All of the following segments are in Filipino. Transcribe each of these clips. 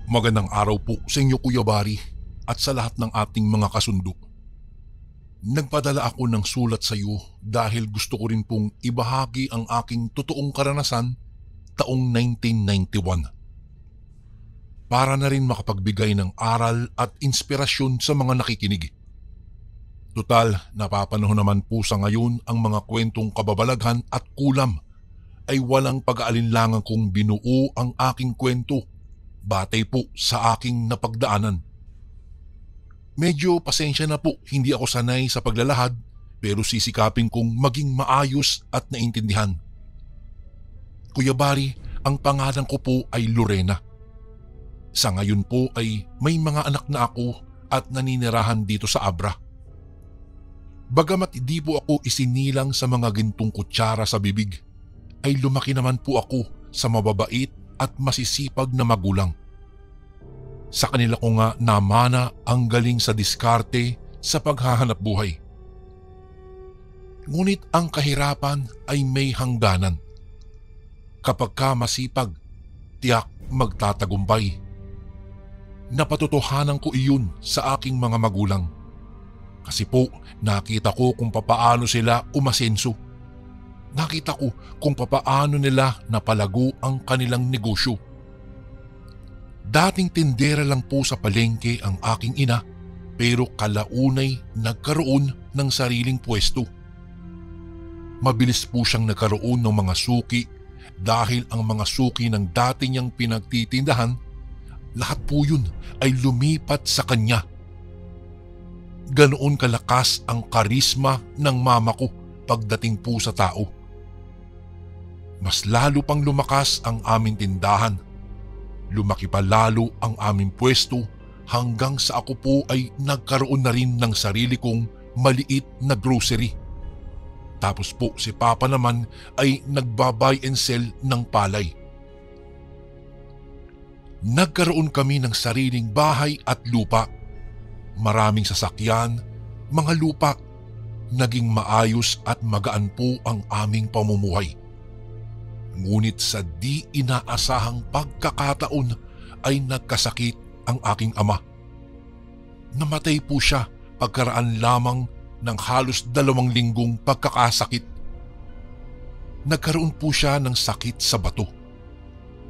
Magandang araw po sa inyo Kuya Bari at sa lahat ng ating mga kasundo. Nagpadala ako ng sulat sa iyo dahil gusto ko rin pong ibahagi ang aking totoong karanasan taong 1991. Para na rin makapagbigay ng aral at inspirasyon sa mga nakikinig. Tutal, napapanahon naman po sa ngayon ang mga kwentong kababalaghan at kulam ay walang pag-aalinlangan kung binuo ang aking kwento batay po sa aking napagdaanan. Medyo pasensya na po, hindi ako sanay sa paglalahad pero sisikapin kong maging maayos at naintindihan. Kuya Bari, ang pangalan ko po ay Lorena. Sa ngayon po ay may mga anak na ako at naninirahan dito sa Abra. Bagamat di po ako isinilang sa mga gintong kutsara sa bibig, ay lumaki naman po ako sa mababait at masisipag na magulang. Sa kanila ko nga namana ang galing sa diskarte sa paghahanap buhay. Ngunit ang kahirapan ay may hangganan. Kapag ka masipag, tiyak magtatagumpay. Napatotohanan ko iyon sa aking mga magulang. Kasi po nakita ko kung papaano sila umasenso. Nakita ko kung papaano nila napalago ang kanilang negosyo. Dating tindera lang po sa palengke ang aking ina pero kalaunay nagkaroon ng sariling pwesto. Mabilis po siyang nagkaroon ng mga suki dahil ang mga suki ng dati niyang pinagtitindahan, lahat po yun ay lumipat sa kanya. Ganoon kalakas ang karisma ng mama ko pagdating po sa tao. Mas lalo pang lumakas ang aming tindahan. Lumaki pa lalo ang aming pwesto hanggang sa ako po ay nagkaroon na rin ng sarili kong maliit na grocery. Tapos po si Papa naman ay nagba-buy and sell ng palay. Nagkaroon kami ng sariling bahay at lupa. Maraming sasakyan, mga lupa. Naging maayos at magaan po ang aming pamumuhay. Ngunit sa di inaasahang pagkakataon ay nagkasakit ang aking ama. Namatay po siya pagkaraan lamang ng halos 2 linggong pagkakasakit. Nagkaroon po siya ng sakit sa bato.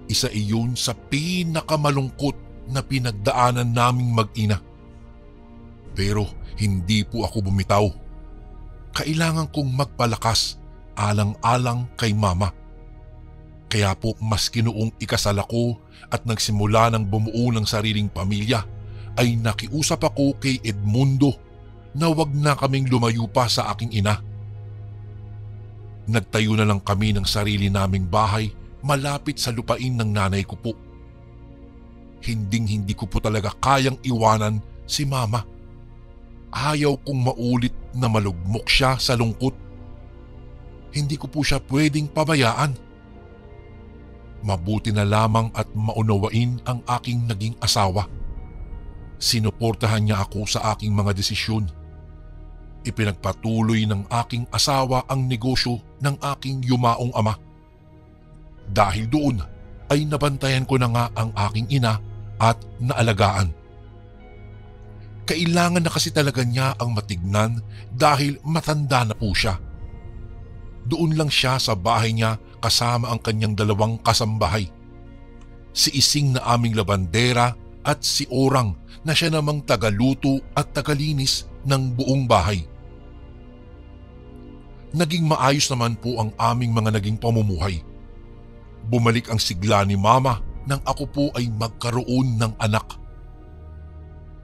Isa iyon sa pinakamalungkot na pinagdaanan naming mag-ina. Pero hindi po ako bumitaw. Kailangan kong magpalakas alang-alang kay mama. Kaya po maski noong ikasal ako at nagsimula ng bumuo ng sariling pamilya ay nakiusap ako kay Edmundo na wag na kaming lumayo pa sa aking ina. Nagtayo na lang kami ng sarili naming bahay malapit sa lupain ng nanay ko po. Hindi ko po talaga kayang iwanan si mama. Ayaw kong maulit na malugmok siya sa lungkot. Hindi ko po siya pwedeng pabayaan. Mabuti na lamang at maunawain ang aking naging asawa. Sinuportahan niya ako sa aking mga desisyon. Ipinagpatuloy ng aking asawa ang negosyo ng aking yumaong ama. Dahil doon ay nabantayan ko na nga ang aking ina at naalagaan. Kailangan na kasi talaga niya ang matignan dahil matanda na po siya. Doon lang siya sa bahay niya kasama ang kanyang 2 kasambahay. Si Ising na aming labandera at si Orang na siya namang tagaluto at tagalinis ng buong bahay. Naging maayos naman po ang aming mga naging pamumuhay. Bumalik ang sigla ni mama nang ako po ay magkaroon ng anak.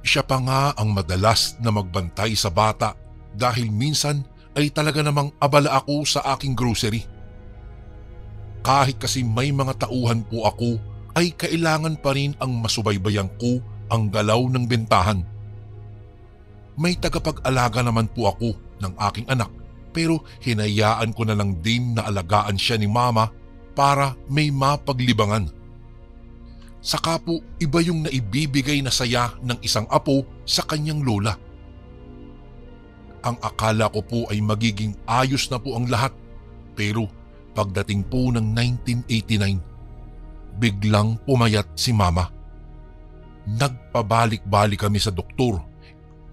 Siya pa nga ang madalas na magbantay sa bata dahil minsan ay talaga namang abala ako sa aking grocery. Kahit kasi may mga tauhan po ako ay kailangan pa rin ang masubaybayan ko ang galaw ng bentahan. May tagapag-alaga naman po ako ng aking anak pero hinayaan ko na lang din na alagaan siya ni mama para may mapaglibangan. Saka po iba yung naibibigay na saya ng isang apo sa kanyang lola. Ang akala ko po ay magiging ayos na po ang lahat pero pagdating po ng 1989, biglang pumayat si mama. Nagpabalik-balik kami sa doktor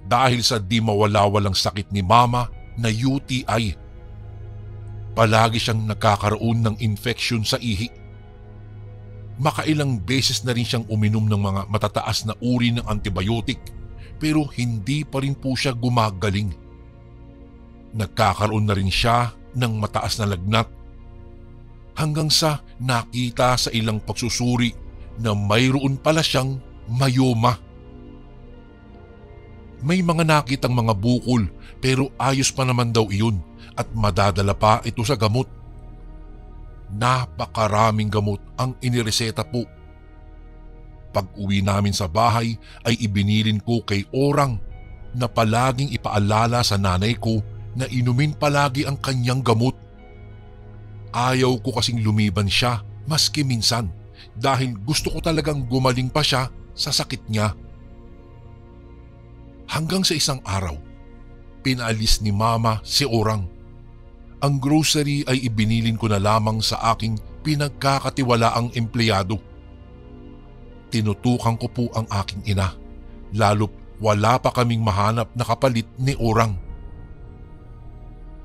dahil sa di mawala-walang sakit ni mama na UTI. Palagi siyang nagkakaroon ng infeksyon sa ihi. Makailang beses na rin siyang uminom ng mga matataas na uri ng antibiotic pero hindi pa rin po siya gumagaling. Nagkakaroon na rin siya ng mataas na lagnat hanggang sa nakita sa ilang pagsusuri na mayroon pala siyang myoma. May mga nakitang mga bukol pero ayos pa naman daw iyon at madadala pa ito sa gamot. Napakaraming gamot ang inireseta po. Pag uwi namin sa bahay ay ibinilin ko kay Orang na palaging ipaalala sa nanay ko na inumin palagi ang kanyang gamot. Ayaw ko kasing lumiban siya maski minsan dahil gusto ko talagang gumaling pa siya sa sakit niya. Hanggang sa isang araw, pinaalis ni mama si Orang. Ang grocery ay ibinilin ko na lamang sa aking pinagkakatiwalaang empleyado. Tinutukan ko po ang aking ina, lalo't wala pa kaming mahanap na kapalit ni Orang.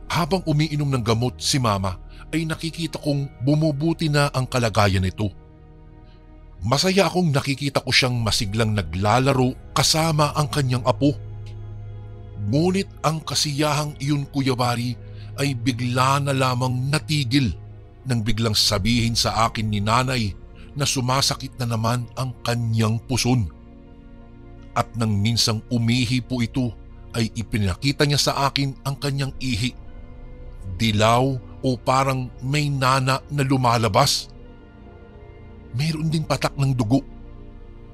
Habang umiinom ng gamot si mama ay nakikita kong bumubuti na ang kalagayan nito. Masaya akong nakikita ko siyang masiglang naglalaro kasama ang kanyang apo. Ngunit ang kasiyahang iyon, Kuya Bari, ay bigla na lamang natigil nang biglang sabihin sa akin ni nanay na sumasakit na naman ang kanyang puson. At nang minsang umihi po ito ay ipinakita niya sa akin ang kanyang ihi. Dilaw o parang may nana na lumalabas. Meron ding patak ng dugo.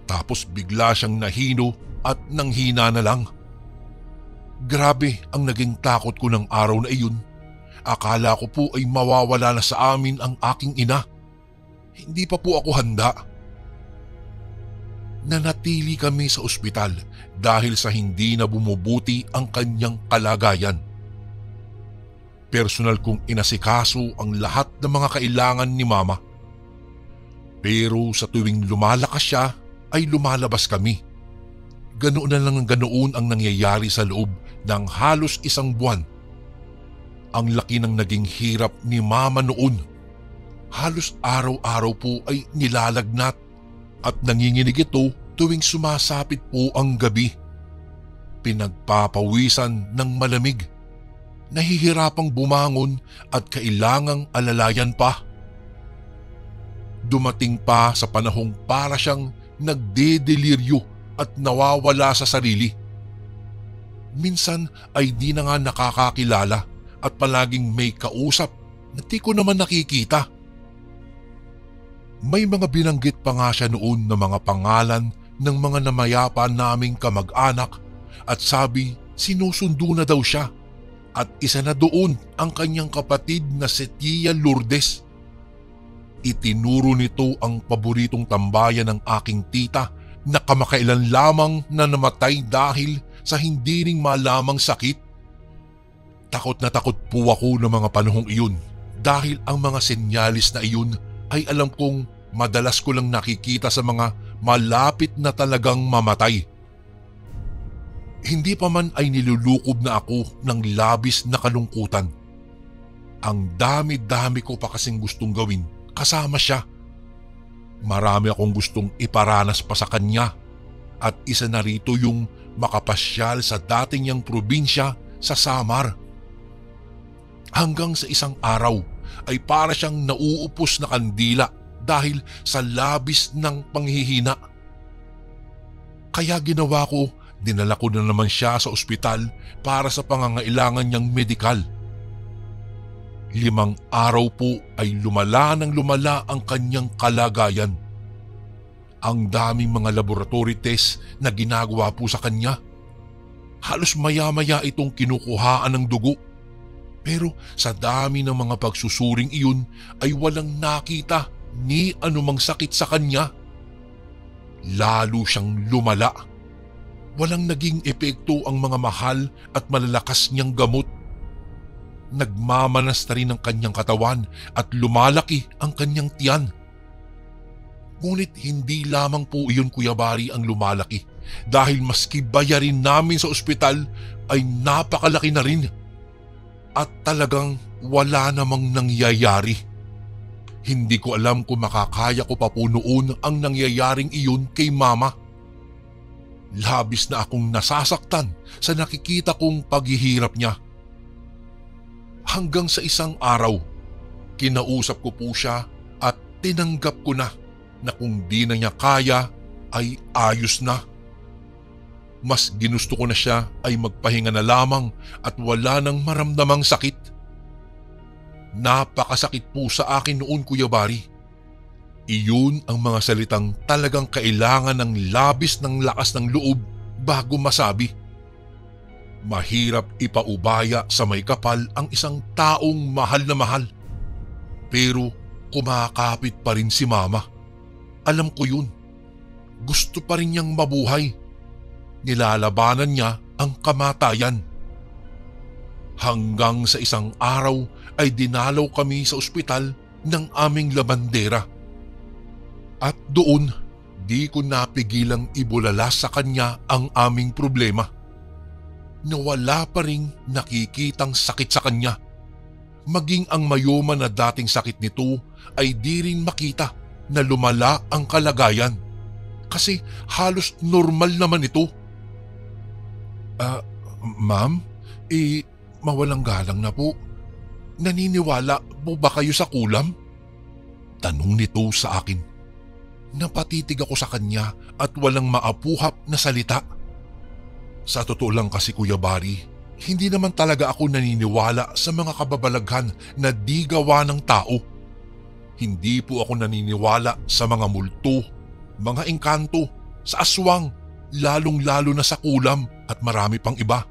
Tapos bigla siyang nahino at nanghina na lang. Grabe ang naging takot ko ng araw na iyon. Akala ko po ay mawawala na sa amin ang aking ina. Hindi pa po ako handa. Nanatili kami sa ospital dahil sa hindi na bumubuti ang kanyang kalagayan. Personal kong inasikaso ang lahat ng mga kailangan ni mama. Pero sa tuwing lumalakas siya ay lumalabas kami. Ganoon na lang ganoon ang nangyayari sa loob ng halos isang buwan. Ang laki ng naging hirap ni mama noon. Halos araw-araw po ay nilalagnat at nanginginig ito tuwing sumasapit po ang gabi. Pinagpapawisan ng malamig. Nahihirapang bumangon at kailangang alalayan pa. Dumating pa sa panahong para siyang nagdedeliryo at nawawala sa sarili. Minsan ay di na nga nakakakilala at palaging may kausap na di ko naman nakikita. May mga binanggit pa nga siya noon na mga pangalan ng mga namayapa naming kamag-anak at sabi sinusundo na daw siya at isa na doon ang kanyang kapatid na si Tia Lourdes. Itinuro nito ang paboritong tambayan ng aking tita na kamakailan lamang na namatay dahil sa hindi ring malamang sakit. Takot na takot po ako ng mga panahong iyon dahil ang mga senyalis na iyon ay alam kong madalas ko lang nakikita sa mga malapit na talagang mamatay. Hindi pa man ay nilulukob na ako ng labis na kalungkutan. Ang dami-dami ko pa kasing gustong gawin kasama siya. Marami akong gustong iparanas pa sa kanya at isa na rito yung makapasyal sa dating niyang probinsya sa Samar. Hanggang sa isang araw ay para siyang nauupos na kandila dahil sa labis ng panghihina. Kaya ginawa ko, dinala ko na naman siya sa ospital para sa pangangailangan niyang medikal. 5 araw po ay lumala ng lumala ang kanyang kalagayan. Ang daming mga laboratory test na ginagawa po sa kanya. Halos maya-maya itong kinukuhaan ng dugo. Pero sa dami ng mga pagsusuring iyon ay walang nakita ni anumang sakit sa kanya. Lalo siyang lumala. Walang naging epekto ang mga mahal at malalakas niyang gamot. Nagmamanas na rin ang kanyang katawan at lumalaki ang kanyang tiyan. Ngunit hindi lamang po iyon, Kuya Bari, ang lumalaki. Dahil maski bayarin namin sa ospital ay napakalaki na rin. At talagang wala namang nangyayari. Hindi ko alam kung makakaya ko pa po noon ang nangyayaring iyon kay Mama. Labis na akong nasasaktan sa nakikita kong paghihirap niya. Hanggang sa isang araw, kinausap ko po siya at tinanggap ko na kung di na niya kaya ay ayos na. Mas ginusto ko na siya ay magpahinga na lamang at wala nang maramdamang sakit. Napakasakit po sa akin noon, Kuya Bari. Iyon ang mga salitang talagang kailangan ng labis ng lakas ng loob bago masabi. Mahirap ipaubaya sa may kapal ang isang taong mahal na mahal. Pero kumakapit pa rin si Mama. Alam ko yun. Gusto pa rin niyang mabuhay. Nilalabanan niya ang kamatayan. Hanggang sa isang araw ay dinalaw kami sa ospital ng aming labandera. At doon, di ko napigilang ibulala sa kanya ang aming problema. Na wala pa ring nakikitang sakit sa kanya. Maging ang mayoma na dating sakit nito ay di rin makita na lumala ang kalagayan. Kasi halos normal naman ito. Ma'am, mawalang galang na po. Naniniwala po ba kayo sa kulam? Tanong nito sa akin. Napatitig ako sa kanya at walang maapuhap na salita. Sa totoo lang kasi, Kuya Bari, hindi naman talaga ako naniniwala sa mga kababalaghan na di gawa ng tao. Hindi po ako naniniwala sa mga multo, mga engkanto, sa aswang, lalong-lalo na sa kulam at marami pang iba.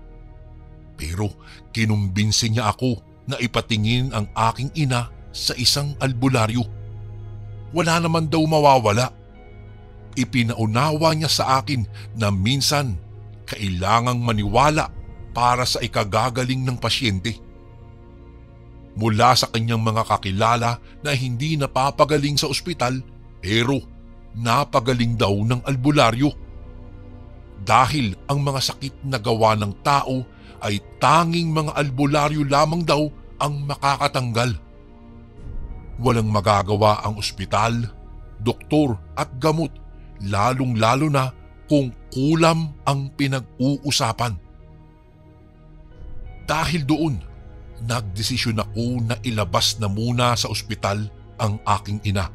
Pero kinumbinsi niya ako na ipatingin ang aking ina sa isang albularyo. Wala naman daw mawawala. Ipinaunawa niya sa akin na minsan kailangang maniwala para sa ikagagaling ng pasyente. Mula sa kanyang mga kakilala na hindi napapagaling sa ospital pero napagaling daw ng albularyo. Dahil ang mga sakit na gawa ng tao ay tanging mga albularyo lamang daw ang makakatanggal. Walang magagawa ang ospital, doktor at gamot, lalong-lalo na kung kulam ang pinag-uusapan. Dahil doon, nagdesisyon ako na ilabas na muna sa ospital ang aking ina.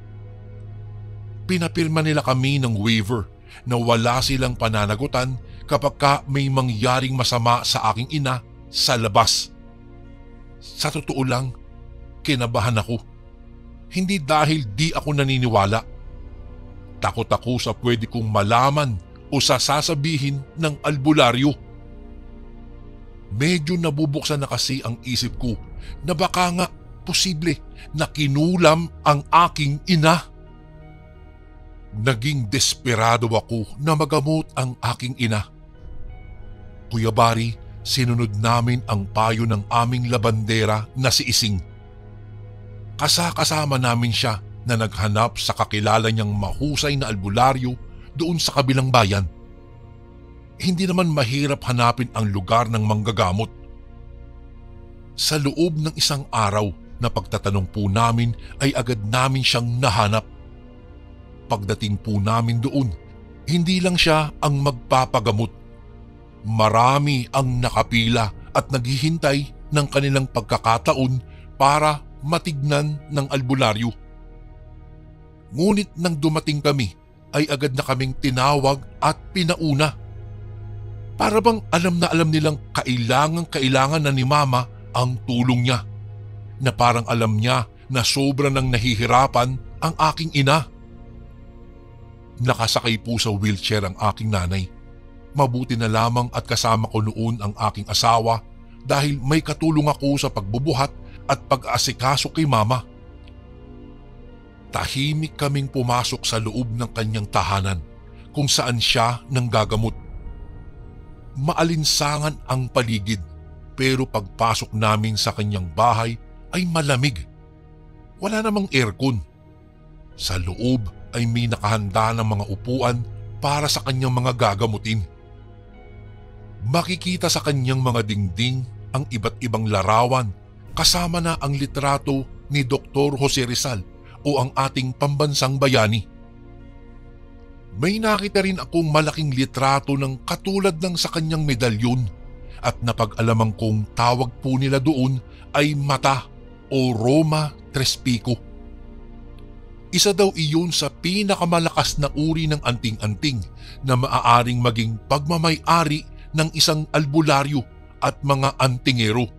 Pinapirma nila kami ng waiver na wala silang pananagutan kapag may mangyaring masama sa aking ina sa labas. Sa totoo lang, kinabahan ako. Hindi dahil di ako naniniwala. Takot ako sa pwede kong malaman o sa sasabihin ng albularyo. Medyo nabubuksan na kasi ang isip ko na baka nga posible na kinulam ang aking ina. Naging desperado ako na magamot ang aking ina. Kuya Bari, sinunod namin ang payo ng aming labandera na si Ising. Kasama namin siya na naghanap sa kakilala niyang mahusay na albularyo doon sa kabilang bayan. Hindi naman mahirap hanapin ang lugar ng manggagamot. Sa loob ng isang araw na pagtatanong po namin ay agad namin siyang nahanap. Pagdating po namin doon, hindi lang siya ang magpapagamot. Marami ang nakapila at naghihintay ng kanilang pagkakataon para matignan ng albularyo. Ngunit nang dumating kami ay agad na kaming tinawag at pinauna. Para bang alam na alam nilang kailangan na ni Mama ang tulong niya. Na parang alam niya na sobra nang nahihirapan ang aking ina. Nakasakay po sa wheelchair ang aking nanay. Mabuti na lamang at kasama ko noon ang aking asawa dahil may katulong ako sa pagbubuhat at pag-aasikaso kay Mama. Tahimik kaming pumasok sa loob ng kanyang tahanan kung saan siya nanggagamot. Maalinsangan ang paligid pero pagpasok namin sa kanyang bahay ay malamig. Wala namang aircon. Sa loob ay may nakahanda ng mga upuan para sa kanyang mga gagamutin. Makikita sa kanyang mga dingding ang iba't ibang larawan kasama na ang litrato ni Dr. Jose Rizal o ang ating pambansang bayani. May nakita rin akong malaking litrato ng katulad ng sa kanyang medalyon at napag-alaman kong tawag po nila doon ay mata o Roma Trespico. Isa daw iyon sa pinakamalakas na uri ng anting-anting na maaaring maging pagmamay-ari ng isang albularyo at mga antingero.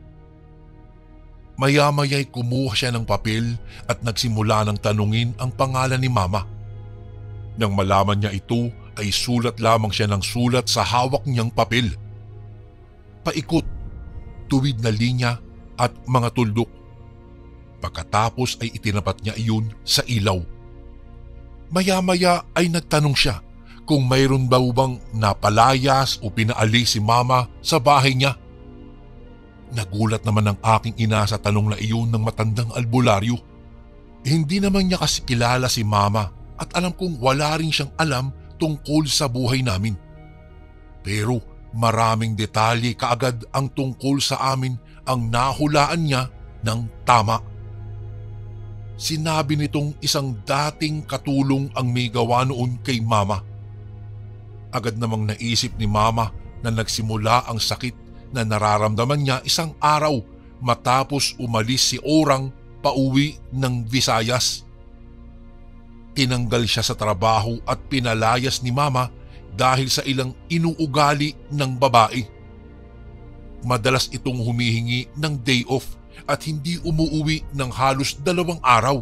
Maya-maya'y kumuha siya ng papel at nagsimula ng tanungin ang pangalan ni Mama. Nang malaman niya ito ay sulat lamang siya ng sulat sa hawak niyang papel. Paikot, tuwid na linya at mga tuldok. Pagkatapos ay itinapat niya iyon sa ilaw. Maya-maya ay nagtanong siya kung mayroon ba bang napalayas o pinaalis si Mama sa bahay niya. Nagulat naman ang aking ina sa tanong na iyon ng matandang albularyo. Hindi naman niya kasi kilala si Mama at alam kong wala rin siyang alam tungkol sa buhay namin. Pero maraming detalye kaagad ang tungkol sa amin ang nahulaan niya ng tama. Sinabi nitong isang dating katulong ang may gawa noon kay Mama. Agad namang naisip ni Mama na nagsimula ang sakit na nararamdaman niya isang araw matapos umalis si Orang pauwi ng Visayas. Tinanggal siya sa trabaho at pinalayas ni Mama dahil sa ilang inuugali ng babae. Madalas itong humihingi ng day off at hindi umuuwi ng halos 2 araw.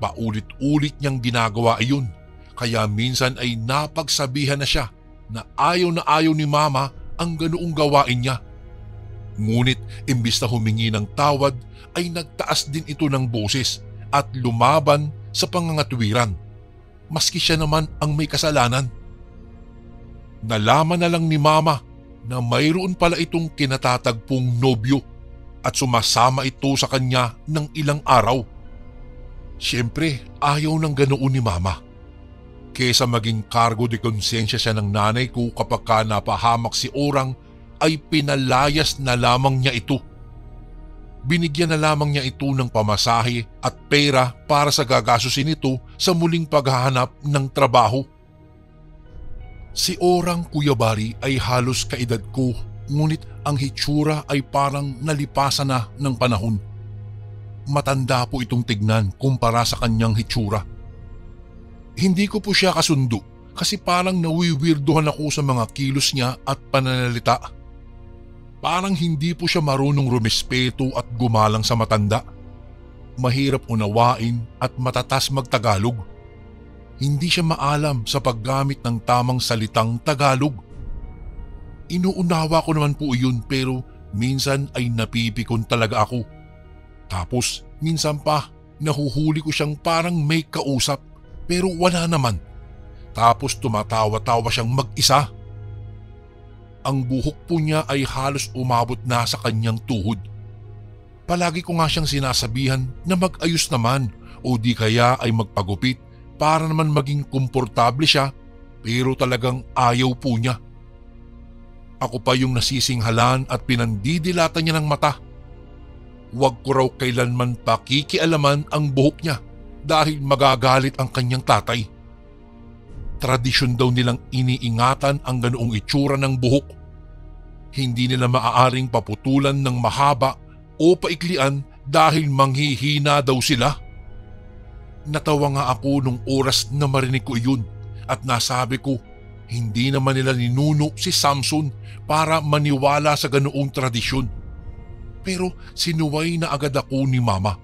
Paulit-ulit niyang ginagawa iyon kaya minsan ay napagsabihan na siya na ayaw ni Mama ang ganoong gawain niya. Ngunit imbis na humingi ng tawad ay nagtaas din ito ng boses at lumaban sa pangangatwiran, maski siya naman ang may kasalanan. Nalaman na lang ni Mama na mayroon pala itong kinatatagpong nobyo at sumasama ito sa kanya ng ilang araw. Siyempre, ayaw ng ganoon ni Mama. Kesa maging kargo de konsensya siya ng nanay ko kapag napahamak si Orang ay pinalayas na lamang niya ito. Binigyan na lamang niya ito ng pamasahe at pera para sa gagastusin nito sa muling paghahanap ng trabaho. Si Orang, Kuya Bari, ay halos kaedad ko, ngunit ang hitsura ay parang nalipasan na ng panahon. Matanda po itong tignan kumpara sa kanyang hitsura. Hindi ko po siya kasundo kasi parang nawiwirduhan ako sa mga kilos niya at pananalita. Parang hindi po siya marunong rumespeto at gumalang sa matanda. Mahirap unawain at matatas magtagalog. Hindi siya maalam sa paggamit ng tamang salitang Tagalog. Inuunawa ko naman po iyon pero minsan ay napipikon talaga ako. Tapos minsan pa nahuhuli ko siyang parang may kausap pero wala naman. Tapos tumatawa-tawa siyang mag-isa. Ang buhok po niya ay halos umabot na sa kanyang tuhod. Palagi ko nga siyang sinasabihan na mag-ayos naman o di kaya ay magpagupit para naman maging komportable siya pero talagang ayaw po niya. Ako pa yung nasisinghalan at pinandidilatan niya ng mata. Huwag ko raw kailanman pakikialaman ang buhok niya dahil magagalit ang kanyang tatay. Tradisyon daw nilang iniingatan ang ganoong itsura ng buhok. Hindi nila maaaring paputulan ng mahaba o paiklian dahil manghihina daw sila. Natawa nga ako nung oras na marinig ko iyon at nasabi ko hindi naman nila ninuno si Samson para maniwala sa ganoong tradisyon. Pero sinuway na agad ako ni Mama.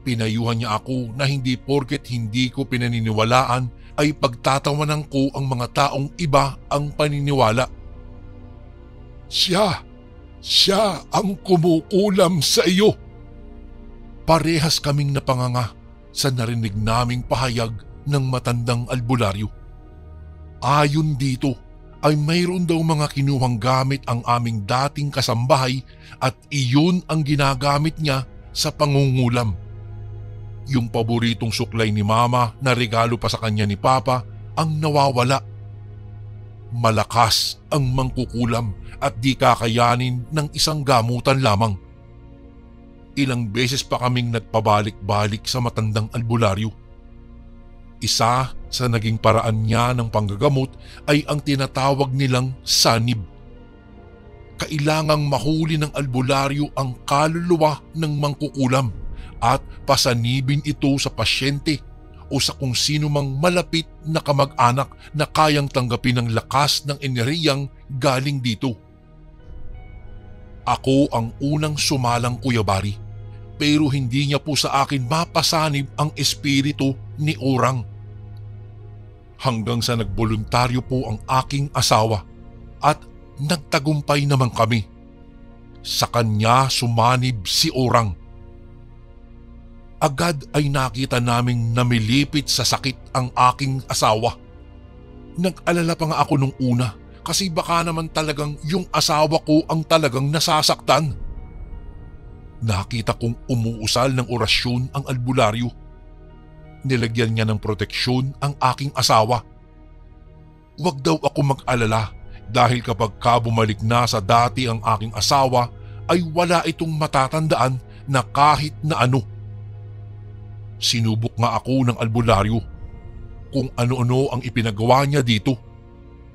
Pinayuhan niya ako na hindi porket hindi ko pinaniniwalaan ay pagtatawanan ko ang mga taong iba ang paniniwala. Siya ang kumukulam sa iyo. Parehas kaming napanganga sa narinig naming pahayag ng matandang albularyo. Ayon dito ay mayroon daw mga kinuhang gamit ang aming dating kasambahay at iyon ang ginagamit niya sa pangungulam. Yung paboritong suklay ni Mama na regalo pa sa kanya ni Papa ang nawawala. Malakas ang mangkukulam at di kakayanin ng isang gamutan lamang. Ilang beses pa kaming nagpabalik-balik sa matandang albularyo. Isa sa naging paraan niya ng panggagamot ay ang tinatawag nilang sanib. Kailangang mahuli ng albularyo ang kaluluwa ng mangkukulam at pasanibin ito sa pasyente o sa kung sino mang malapit na kamag-anak na kayang tanggapin ang lakas ng enerhiyang galing dito. Ako ang unang sumalang, Kuya Bari, pero hindi niya po sa akin mapasanib ang espiritu ni Orang. Hanggang sa nagboluntaryo po ang aking asawa at nagtagumpay naman kami. Sa kanya sumanib si Orang. Agad ay nakita naming namilipit sa sakit ang aking asawa. Nag-alala pa nga ako nung una kasi baka naman talagang yung asawa ko ang talagang nasasaktan. Nakita kong umuusal ng orasyon ang albularyo. Nilagyan niya ng proteksyon ang aking asawa. Huwag daw ako mag-alala dahil kapag bumalik na sa dati ang aking asawa ay wala itong matatandaan na kahit na ano. Sinubok nga ako ng albularyo kung ano-ano ang ipinagawa niya dito.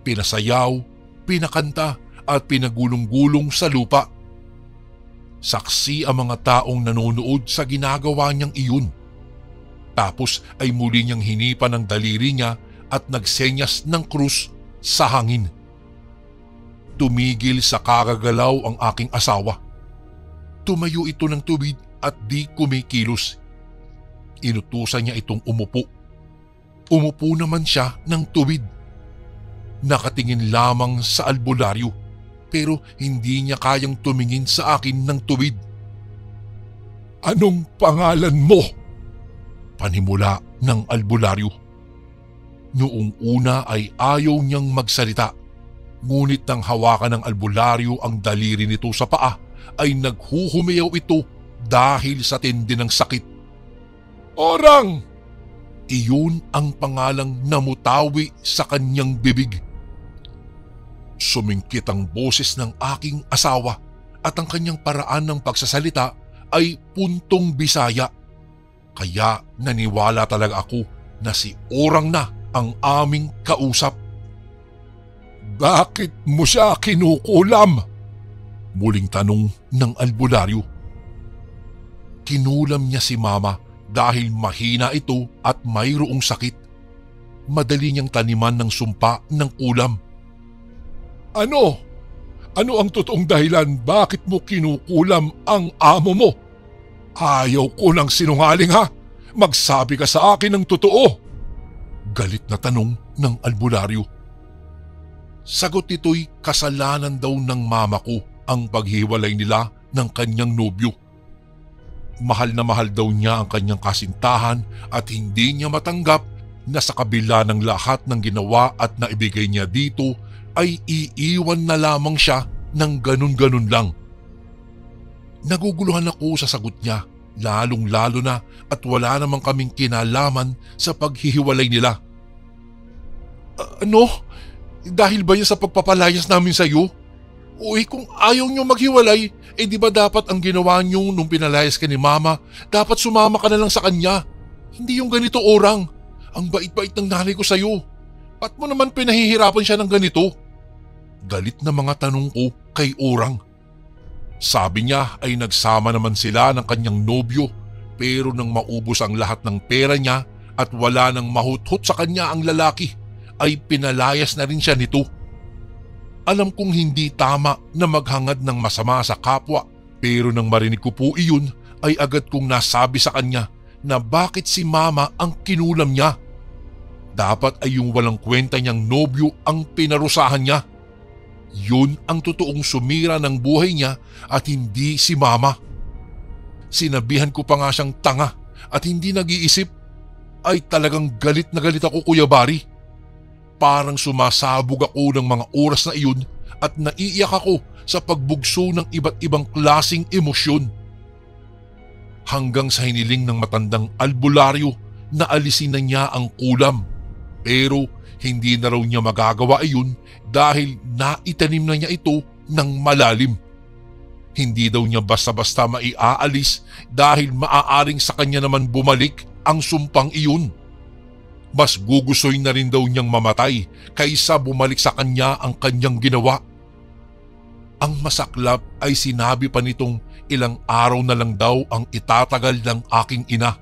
Pinasayaw, pinakanta at pinagulong-gulong sa lupa. Saksi ang mga taong nanonood sa ginagawa niyang iyon. Tapos ay muli niyang hinipan ang daliri niya at nagsenyas ng krus sa hangin. Tumigil sa kakagalaw ang aking asawa. Tumayo ito ng tubig at di kumikilos. Inutusan niya itong umupo. Umupo naman siya ng tuwid. Nakatingin lamang sa albularyo pero hindi niya kayang tumingin sa akin ng tuwid. "Anong pangalan mo?" Panimula ng albularyo. Noong una ay ayaw niyang magsalita, ngunit nang hawakan ng albularyo ang daliri nito sa paa ay naghuhumiyaw ito dahil sa tindi ng sakit. "Orang!" Iyon ang pangalang namutawi sa kanyang bibig. Sumingkit ang boses ng aking asawa at ang kanyang paraan ng pagsasalita ay puntong Bisaya. Kaya naniwala talaga ako na si Orang na ang aming kausap. "Bakit mo siya kinukulam?" Muling tanong ng albularyo. Kinulam niya si Mama dahil mahina ito at mayroong sakit. Madali niyang taniman ng sumpa ng kulam. Ano? Ano ang totoong dahilan bakit mo kinukulam ang amo mo? Ayaw ko ng sinungaling, ha? Magsabi ka sa akin ng totoo. Galit na tanong ng albularyo. Sagot nito'y kasalanan daw ng mama ko ang paghiwalay nila ng kanyang nobyo. Mahal na mahal daw niya ang kanyang kasintahan at hindi niya matanggap na sa kabila ng lahat ng ginawa at naibigay niya dito ay iiwan na lamang siya ng ganun-ganun lang. Naguguluhan ako sa sagot niya, lalong-lalo na at wala namang kaming kinalaman sa paghihiwalay nila. Ano? Dahil ba yan sa pagpapalayas namin sa iyo? Uy, kung ayaw niyo maghiwalay, di ba dapat ang ginawa niyo nung pinalayas ka ni Mama, dapat sumama ka na lang sa kanya. Hindi yung ganito, Orang. Ang bait-bait ng nanay ko sa iyo. Ba't mo naman pinahihirapan siya ng ganito? Galit na mga tanong ko kay Orang. Sabi niya ay nagsama naman sila ng kanyang nobyo pero nang maubos ang lahat ng pera niya at wala nang mahuthot sa kanya ang lalaki ay pinalayas na rin siya nito. Alam kong hindi tama na maghangad ng masama sa kapwa pero nang marinig ko po iyon ay agad kong nasabi sa kanya na bakit si Mama ang kinulam niya. Dapat ay yung walang kwenta niyang nobyo ang pinarusahan niya. Yun ang totoong sumira ng buhay niya at hindi si Mama. Sinabihan ko pa nga siyang tanga at hindi nag-iisip. Ay talagang galit na galit ako, Kuya Bari. Parang sumasabog ako ng mga oras na iyon at naiiyak ako sa pagbugso ng iba't ibang klasing emosyon. hanggang sa hiniling ng matandang albularyo na alisin na niya ang kulam. Pero hindi na raw niya magagawa iyon dahil naitanim na niya ito ng malalim. Hindi daw niya basta-basta maiaalis dahil maaaring sa kanya naman bumalik ang sumpang iyon. Mas gugustoy na rin daw niyang mamatay kaysa bumalik sa kanya ang kanyang ginawa. Ang masaklap ay sinabi pa nitong ilang araw na lang daw ang itatagal ng aking ina.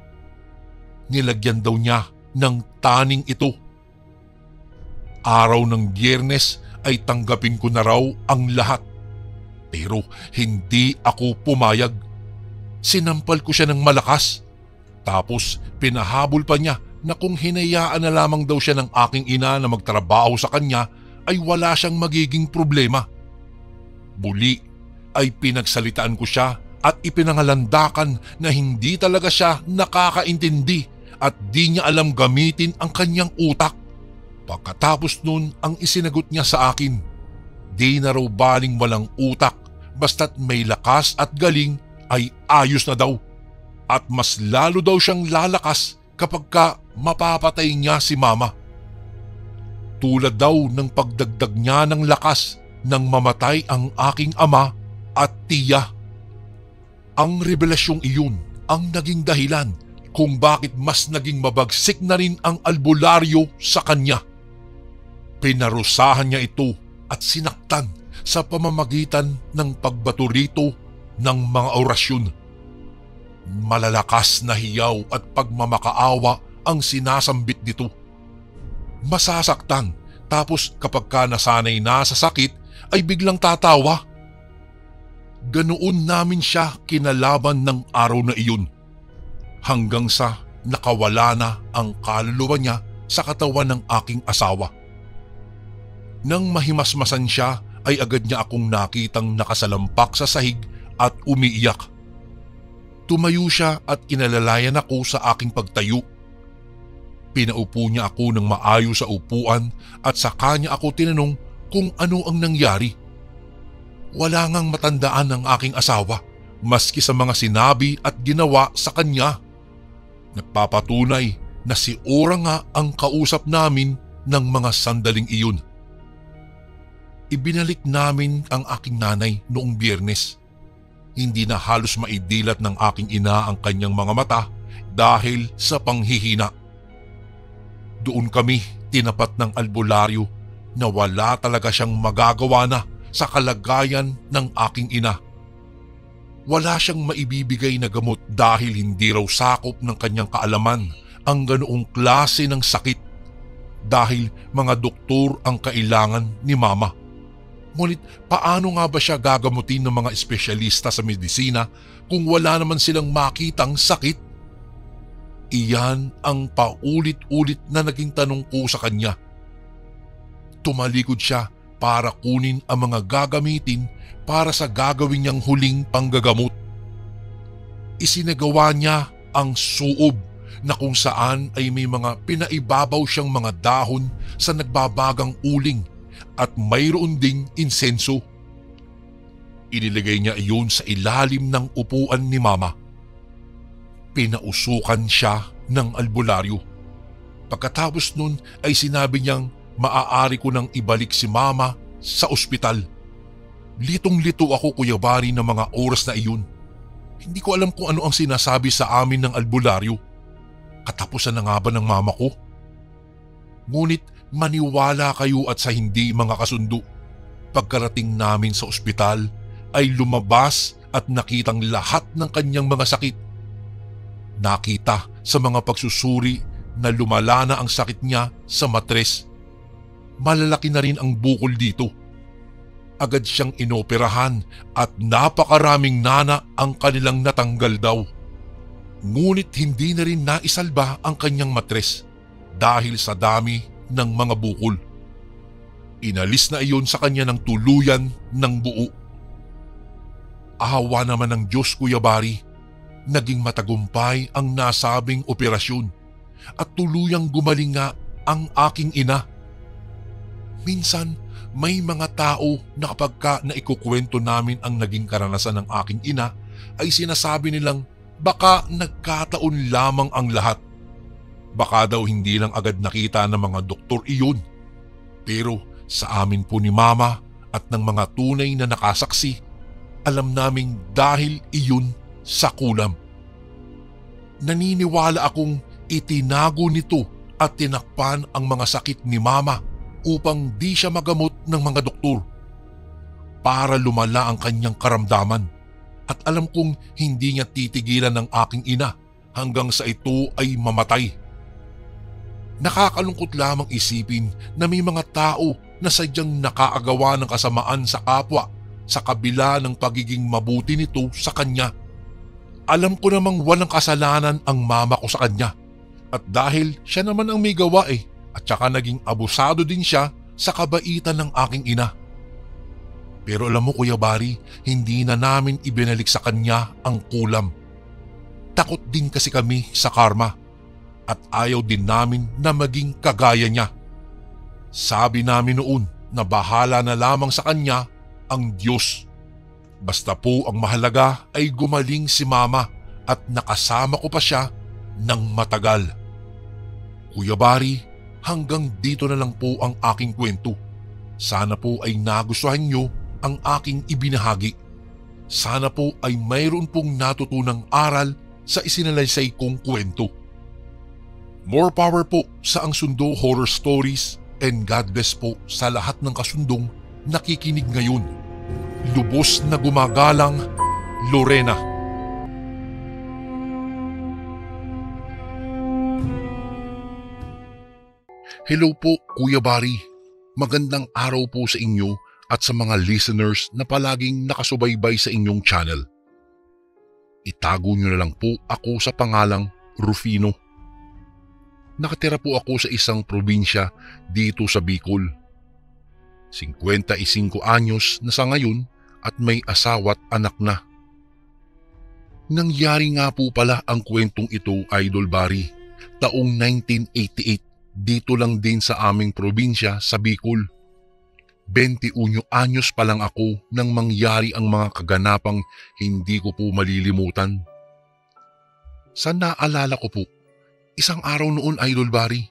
Nilagyan daw niya ng taning ito. Araw ng Biyernes ay tanggapin ko na raw ang lahat. Pero hindi ako pumayag. Sinampal ko siya ng malakas. Tapos pinahabol pa niya na kung hinayaan na lamang daw siya ng aking ina na magtrabaho sa kanya ay wala siyang magiging problema. Muli ay pinagsalitaan ko siya at ipinangalandakan na hindi talaga siya nakakaintindi at di niya alam gamitin ang kanyang utak. Pagkatapos nun ang isinagot niya sa akin, di na raw baling walang utak basta't may lakas at galing ay ayos na daw. At mas lalo daw siyang lalakas kapag mapapatay niya si mama. Tulad daw ng pagdagdag niya ng lakas nang mamatay ang aking ama at tiya. Ang revelasyong iyon ang naging dahilan kung bakit mas naging mabagsik na rin ang albularyo sa kanya. Pinarusahan niya ito at sinaktan sa pamamagitan ng pagbato rito ng mga orasyon. Malalakas na hiyaw at pagmamakaawa ang sinasambit nito. Masasaktan tapos kapag nasanay na sa sakit ay biglang tatawa. Ganoon namin siya kinalaban ng araw na iyon hanggang sa nakawala na ang kaluluwa niya sa katawan ng aking asawa. Nang mahimasmasan siya ay agad niya akong nakitang nakasalampak sa sahig at umiiyak. Tumayo siya at inalalayan ako sa aking pagtayo. Pinaupo niya ako ng maayos sa upuan at saka niya ako tinanong kung ano ang nangyari. Wala ngang matandaan ng aking asawa maski sa mga sinabi at ginawa sa kanya. Nagpapatunay na si Ora nga ang kausap namin ng mga sandaling iyon. Ibinalik namin ang aking nanay noong Biyernes. Hindi na halos maidilat ng aking ina ang kanyang mga mata dahil sa panghihina. Doon kami tinapat ng albularyo na wala talaga siyang magagawa na sa kalagayan ng aking ina. Wala siyang maibibigay na gamot dahil hindi raw sakop ng kanyang kaalaman ang ganoong klase ng sakit dahil mga doktor ang kailangan ni mama. Ngunit paano nga ba siya gagamutin ng mga espesyalista sa medisina kung wala naman silang makitang sakit? Iyan ang paulit-ulit na naging tanong ko sa kanya. Tumalikod siya para kunin ang mga gagamitin para sa gagawin niyang huling panggagamot. Isinagawa niya ang suob na kung saan ay may mga pinaibabaw siyang mga dahon sa nagbabagang uling at mayroon ding insenso. Inilagay niya iyon sa ilalim ng upuan ni mama. Pinausukan siya ng albularyo. Pagkatapos nun ay sinabi niyang maaari ko nang ibalik si mama sa ospital. Litong-lito ako, Kuya Bari, ng mga oras na iyon. Hindi ko alam kung ano ang sinasabi sa amin ng albularyo. Katapusan na nga ba ng mama ko? Ngunit maniwala kayo at sa hindi, mga kasundo. Pagkarating namin sa ospital ay lumabas at nakitang lahat ng kanyang mga sakit. Nakita sa mga pagsusuri na lumala na ang sakit niya sa matres. Malalaki na rin ang bukol dito. Agad siyang inoperahan at napakaraming nana ang kanilang natanggal daw. Ngunit hindi na rin naisalba ang kanyang matres dahil sa dami ng mga bukol. Inalis na iyon sa kanya ng tuluyan ng buo. Ahawa naman ng Diyos, Kuya Bari, naging matagumpay ang nasabing operasyon at tuluyang gumaling nga ang aking ina. Minsan, may mga tao na kapag naikukwento namin ang naging karanasan ng aking ina ay sinasabi nilang Baka nagkataon lamang ang lahat. Baka daw hindi lang agad nakita ng mga doktor iyon. Pero sa amin po ni Mama at ng mga tunay na nakasaksi, alam naming dahil iyon sa kulam. Naniniwala akong itinago nito at tinakpan ang mga sakit ni Mama upang di siya magamot ng mga doktor. Para lumala ang kanyang karamdaman. At alam kong hindi niya titigilan ng aking ina hanggang sa ito ay mamatay. Nakakalungkot lamang isipin na may mga tao na sadyang nakaagawa ng kasamaan sa kapwa sa kabila ng pagiging mabuti nito sa kanya. Alam ko namang walang kasalanan ang mama ko sa kanya. At dahil siya naman ang may gawa at saka naging abusado din siya sa kabaitan ng aking ina. Pero alam mo Kuya Bari, hindi na namin ibinalik sa kanya ang kulam. Takot din kasi kami sa karma at ayaw din namin na maging kagaya niya. Sabi namin noon na bahala na lamang sa kanya ang Diyos. Basta po ang mahalaga ay gumaling si Mama at nakasama ko pa siya ng matagal. Kuya Bari, hanggang dito na lang po ang aking kwento. Sana po ay nagustuhan nyo ang aking ibinahagi. Sana po ay mayroon pong natutunang aral sa isinalaysay kong kwento. More power po sa Ang Sundo Horror Stories and God bless po sa lahat ng kasundong nakikinig ngayon. Lubos na gumagalang, Lorena. Hello po Kuya Bari. Magandang araw po sa inyo at sa mga listeners na palaging nakasubaybay sa inyong channel. Itago niyo na lang po ako sa pangalang Rufino. Nakatira po ako sa isang probinsya dito sa Bicol. 55 anyos na sa ngayon at may asawa't anak na. Nangyari nga po pala ang kwentong ito, Idol Bari, taong 1988 dito lang din sa aming probinsya sa Bicol. 21 anyos pa lang ako nang mangyari ang mga kaganapang hindi ko po malilimutan. Sa naalala ko po, isang araw noon Idol Bari,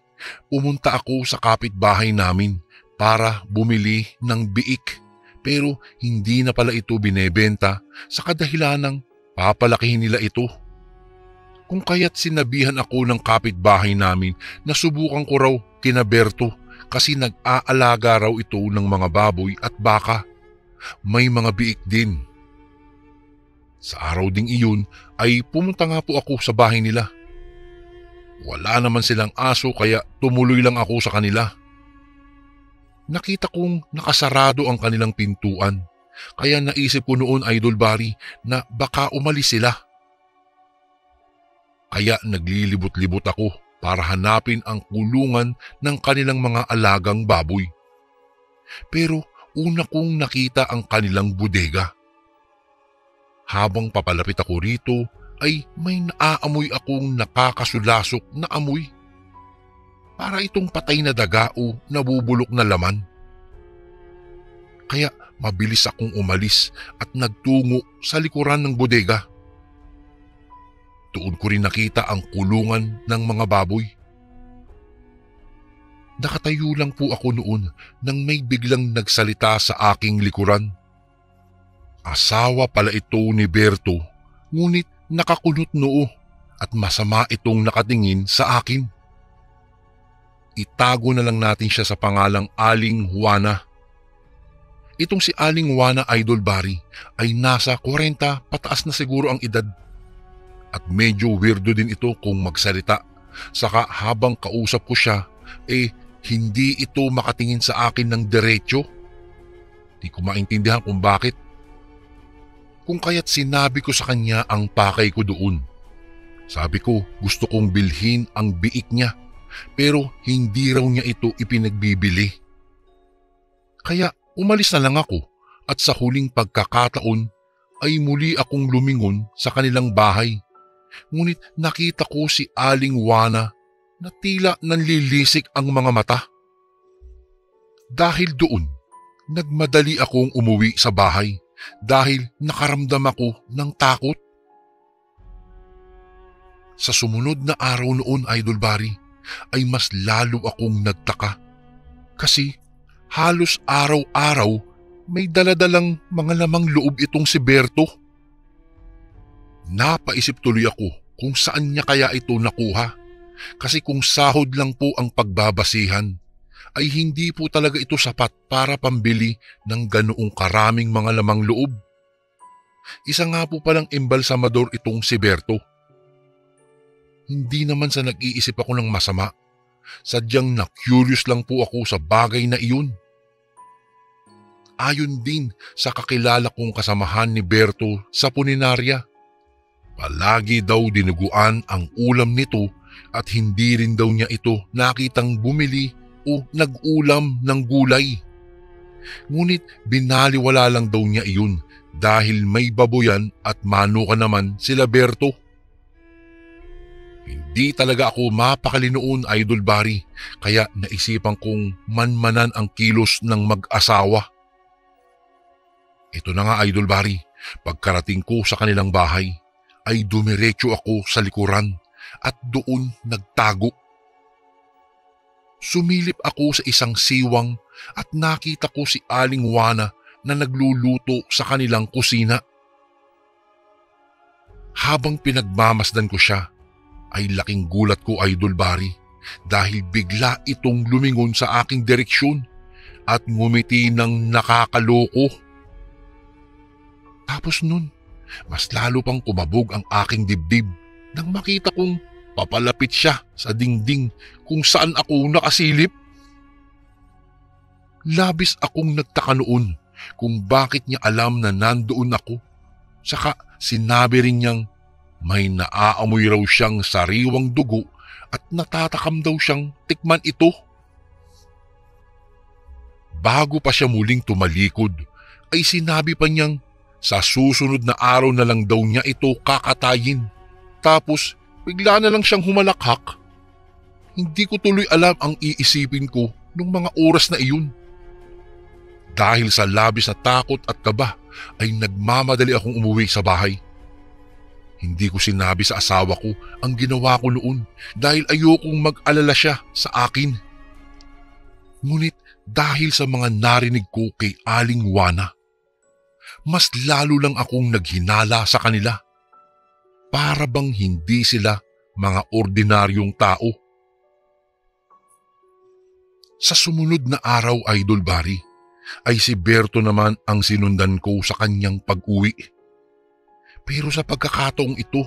pumunta ako sa kapitbahay namin para bumili ng biik pero hindi na pala ito binebenta sa kadahilan ng papalakihin nila ito. Kung kaya't sinabihan ako ng kapitbahay namin na subukan ko raw kina Berto kasi nag-aalaga raw ito ng mga baboy at baka. May mga biik din. Sa araw ding iyon ay pumunta nga po ako sa bahay nila. Wala naman silang aso kaya tumuloy lang ako sa kanila. Nakita kong nakasarado ang kanilang pintuan kaya naisip ko noon Idol Bari na baka umalis sila. Kaya naglilibot-libot ako para hanapin ang kulungan ng kanilang mga alagang baboy. Pero una kong nakita ang kanilang bodega. Habang papalapit ako rito ay may naaamoy akong nakakasulasok na amoy. Para itong patay na daga o nabubulok na laman. Kaya mabilis akong umalis at nagtungo sa likuran ng bodega. Doon ko rin nakita ang kulungan ng mga baboy. Nakatayo lang po ako noon nang may biglang nagsalita sa aking likuran. Asawa pala ito ni Berto, ngunit nakakunot noo at masama itong nakatingin sa akin. Itago na lang natin siya sa pangalang Aling Juana. Itong si Aling Juana Idol Bari ay nasa 40 pataas na siguro ang edad. At medyo weirdo din ito kung magsalita. Saka habang kausap ko siya, hindi ito makatingin sa akin ng diretso. Di ko maintindihan kung bakit. Kung kaya't sinabi ko sa kanya ang pakay ko doon. Sabi ko gusto kong bilhin ang biik niya, pero hindi raw niya ito ipinagbibili. Kaya umalis na lang ako at sa huling pagkakataon ay muli akong lumingon sa kanilang bahay. Ngunit nakita ko si Aling Juana na tila nanlilisik ang mga mata. Dahil doon, nagmadali akong umuwi sa bahay dahil nakaramdam ako ng takot. Sa sumunod na araw noon, Idol Barry, ay mas lalo akong nagtaka. Kasi halos araw-araw may daladalang mga lamang loob itong si Berto. Napaisip tuloy ako kung saan niya kaya ito nakuha. Kasi kung sahod lang po ang pagbabasihan, ay hindi po talaga ito sapat para pambili ng ganoong karaming mga lamang loob. Isa nga po palang embalsamador itong si Berto. Hindi naman sa nag-iisip ako ng masama. Sadyang na-curious lang po ako sa bagay na iyon. Ayon din sa kakilala kong kasamahan ni Berto sa puninarya. Palagi daw dinuguan ang ulam nito at hindi rin daw niya ito nakitang bumili o nag-ulam ng gulay. Ngunit binaliwala lang daw niya iyon dahil may baboyan at manuka naman sila Berto. Hindi talaga ako mapakali noon, Idol Barry, kaya naisipan kong manmanan ang kilos ng mag-asawa. Ito na nga, Idol Barry, pagkarating ko sa kanilang bahay, ay dumiretso ako sa likuran at doon nagtago. Sumilip ako sa isang siwang at nakita ko si Aling Juana na nagluluto sa kanilang kusina. Habang pinagmamasdan ko siya, ay laking gulat ko, Idol Barry, dahil bigla itong lumingon sa aking direksyon at ngumiti ng nakakaloko. Tapos nun, mas lalo pang kumabog ang aking dibdib nang makita kong papalapit siya sa dingding kung saan ako nakasilip. Labis akong nagtaka noon kung bakit niya alam na nandoon ako. Saka sinabi rin niyang may naaamoy raw siyang sariwang dugo at natatakam daw siyang tikman ito. Bago pa siya muling tumalikod, ay sinabi pa niyang sa susunod na araw na lang daw niya ito kakatayin. Tapos bigla na lang siyang humalakhak. Hindi ko tuloy alam ang iisipin ko nung mga oras na iyon. Dahil sa labis na takot at kaba ay nagmamadali akong umuwi sa bahay. Hindi ko sinabi sa asawa ko ang ginawa ko noon dahil ayokong mag-alala siya sa akin. Ngunit dahil sa mga narinig ko kay Aling Juana, mas lalo lang akong naghinala sa kanila. Para bang hindi sila mga ordinaryong tao. Sa sumunod na araw, Idol Barry, ay si Berto naman ang sinundan ko sa kanyang pag-uwi. Pero sa pagkakataong ito,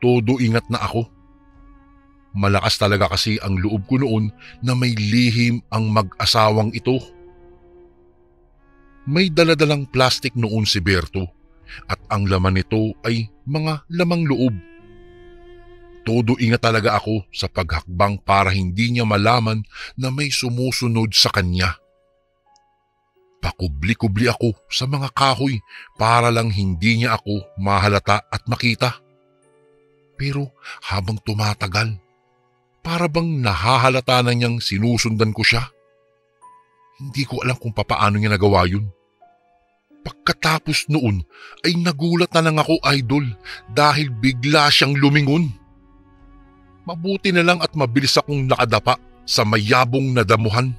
todo ingat na ako. Malakas talaga kasi ang loob ko noon na may lihim ang mag-asawang ito. May daladalang plastic noon si Berto at ang laman nito ay mga lamang loob. Todo ingat talaga ako sa paghakbang para hindi niya malaman na may sumusunod sa kanya. Pakubli-kubli ako sa mga kahoy para lang hindi niya ako mahalata at makita. Pero habang tumatagal, para bang nahahalata na niyang sinusundan ko siya. Hindi ko alam kung papaano niya nagawa yun. Pagkatapos noon ay nagulat na lang ako, Idol, dahil bigla siyang lumingon. Mabuti na lang at mabilis akong nakadapa sa mayabong na damuhan.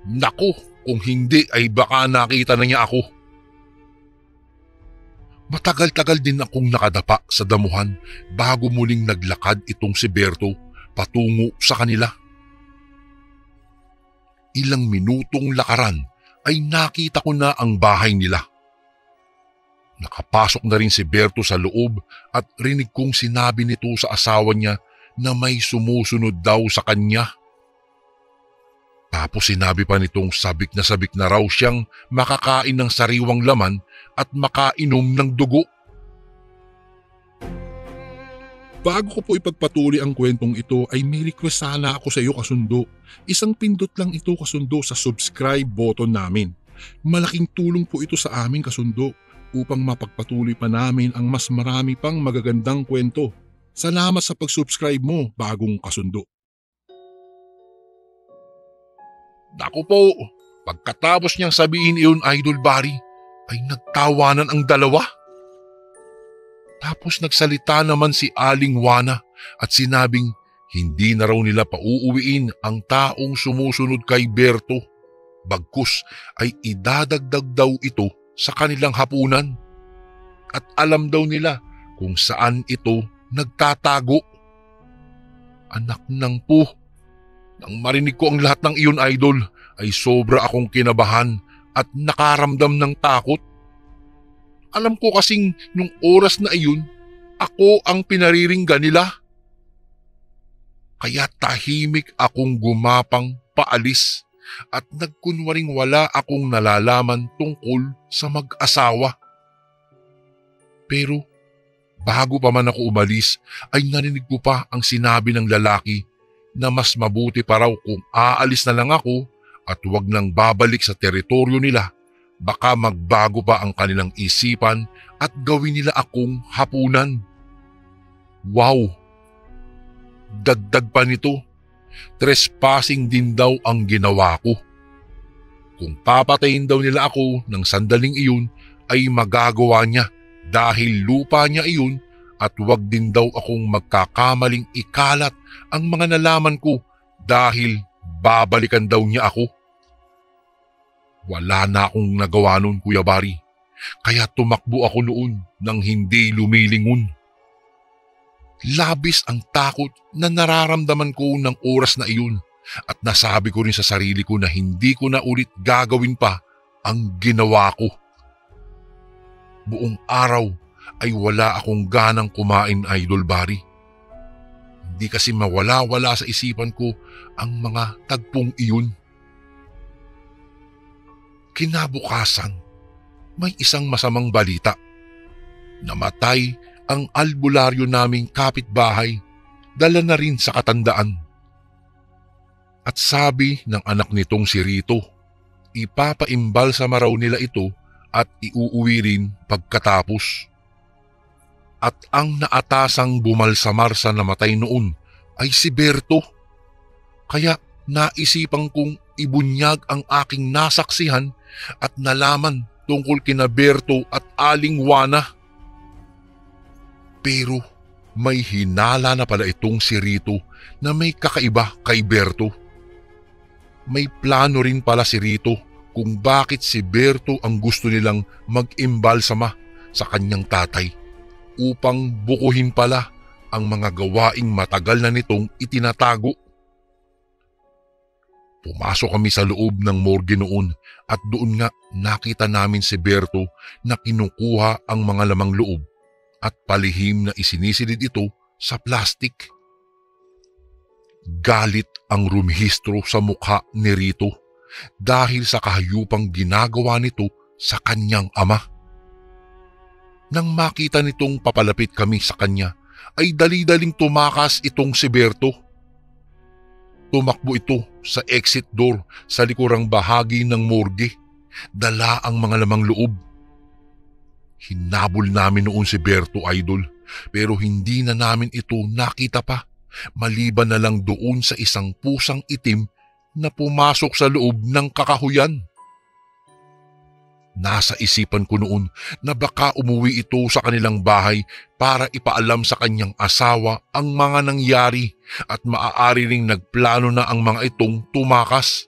Naku! Kung hindi ay baka nakita na niya ako. Matagal-tagal din akong nakadapa sa damuhan bago muling naglakad itong si Berto patungo sa kanila. Ilang minutong lakaran ay nakita ko na ang bahay nila. Nakapasok na rin si Berto sa loob at rinig kong sinabi nito sa asawa niya na may sumusunod daw sa kanya. Tapos sinabi pa nitong sabik na raw siyang makakain ng sariwang laman at makainom ng dugo. Bago ko po ipagpatuloy ang kwentong ito ay may request sana ako sa iyo, kasundo. Isang pindot lang ito, kasundo, sa subscribe button namin. Malaking tulong po ito sa amin, kasundo, upang mapagpatuloy pa namin ang mas marami pang magagandang kwento. Salamat sa pag-subscribe mo, bagong kasundo. Naku po, pagkatapos niyang sabihin iyon, Idol Barry, ay nagtawanan ang dalawa. Tapos nagsalita naman si Aling Juana at sinabing hindi na raw nila pauuwiin ang taong sumusunod kay Berto. Bagkus ay idadagdag daw ito sa kanilang hapunan. At alam daw nila kung saan ito nagtatago. Anak ng po, nang marinig ko ang lahat ng iyon, Idol, ay sobra akong kinabahan at nakaramdam ng takot. Alam ko kasing nung oras na iyon, ako ang pinariringgan nila. Kaya tahimik akong gumapang paalis at nagkunwaring wala akong nalalaman tungkol sa mag-asawa. Pero bago pa man ako umalis ay narinig ko pa ang sinabi ng lalaki na mas mabuti pa raw kung aalis na lang ako at huwag nang babalik sa teritoryo nila. Baka magbago pa ang kanilang isipan at gawin nila akong hapunan. Wow! Dagdag pa nito, trespassing din daw ang ginawa ko. Kung papatayin daw nila ako ng sandaling iyon ay magagawa niya dahil lupa niya iyon at huwag din daw akong magkakamaling ikalat ang mga nalaman ko dahil babalikan daw niya ako. Wala na akong nagawa noon, Kuya Bari, kaya tumakbo ako noon nang hindi lumilingon. Labis ang takot na nararamdaman ko ng oras na iyon at nasabi ko rin sa sarili ko na hindi ko na ulit gagawin pa ang ginawa ko. Buong araw ay wala akong ganang kumain, Idol Bari. Hindi kasi mawala-wala sa isipan ko ang mga tagpong iyon. Kinabukasan, may isang masamang balita. Namatay ang albularyo naming kapitbahay, dala na rin sa katandaan. At sabi ng anak nitong si Rito, ipapaimbalsama raw nila ito at iuuwi rin pagkatapos. At ang naatasang bumalsamar sa namatay noon ay si Berto. Kaya naisipan kong ibunyag ang aking nasaksihan at nalaman tungkol kina Berto at Aling Juana. Pero may hinala na pala itong si Rito na may kakaiba kay Berto. May plano rin pala si Rito kung bakit si Berto ang gusto nilang mag-imbalsama sa kanyang tatay upang bukuhin pala ang mga gawaing matagal na nitong itinatago. Pumasok kami sa loob ng morgue noon at doon nga nakita namin si Berto na kinukuha ang mga lamang loob at palihim na isinisilid ito sa plastik. Galit ang rumihistro sa mukha ni Rito dahil sa kahayupang ginagawa nito sa kanyang ama. Nang makita nitong papalapit kami sa kanya, ay dali-daling tumakas itong si Berto. Tumakbo ito sa exit door sa likurang bahagi ng morgue. Dala ang mga lamang loob. Hinabol namin noon si Berto, Idol, pero hindi na namin ito nakita pa, maliban na lang doon sa isang pusang itim na pumasok sa loob ng kakahuyan. Nasa isipan ko noon na baka umuwi ito sa kanilang bahay para ipaalam sa kanyang asawa ang mga nangyari at maaari ring nagplano na ang mga itong tumakas.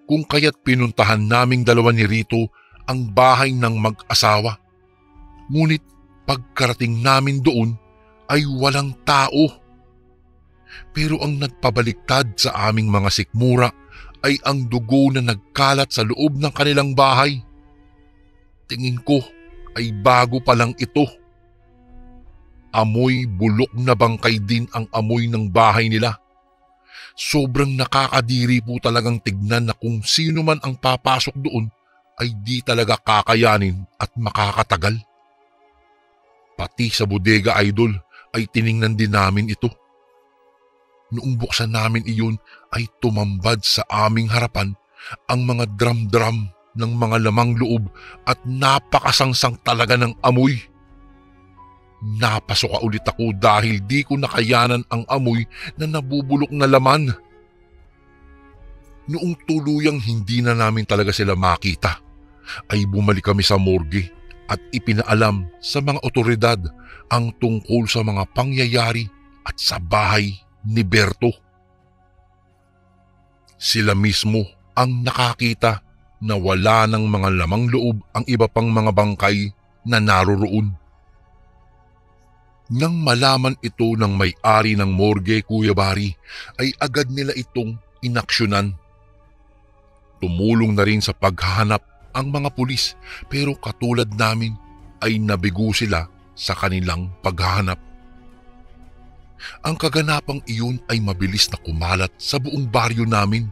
Kung kaya't pinuntahan naming dalawa ni Rito ang bahay ng mag-asawa. Ngunit pagkarating namin doon ay walang tao. Pero ang nagpabaliktad sa aming mga sikmura ay ang dugo na nagkalat sa loob ng kanilang bahay. Tingin ko ay bago pa lang ito. Amoy bulok na bangkay din ang amoy ng bahay nila. Sobrang nakakadiri po talagang tignan na kung sino man ang papasok doon ay di talaga kakayanin at makakatagal. Pati sa bodega, Idol, ay tiningnan din namin ito. Noong buksan namin iyon ay tumambad sa aming harapan ang mga drum-drum ng mga lamang loob at napakasangsang talaga ng amoy. Napasuka ulit ako dahil di ko nakayanan ang amoy na nabubulok na laman. Noong tuluyang hindi na namin talaga sila makita, ay bumalik kami sa morgue at ipinaalam sa mga otoridad ang tungkol sa mga pangyayari at sa bahay ni Berto. Sila mismo ang nakakita na wala ng mga lamang loob ang iba pang mga bangkay na naroroon. Nang malaman ito ng may-ari ng morgue, Kuya Bari, ay agad nila itong inaksyonan. Tumulong na rin sa paghahanap ang mga pulis, pero katulad namin ay nabigo sila sa kanilang paghahanap. Ang kaganapang iyon ay mabilis na kumalat sa buong baryo namin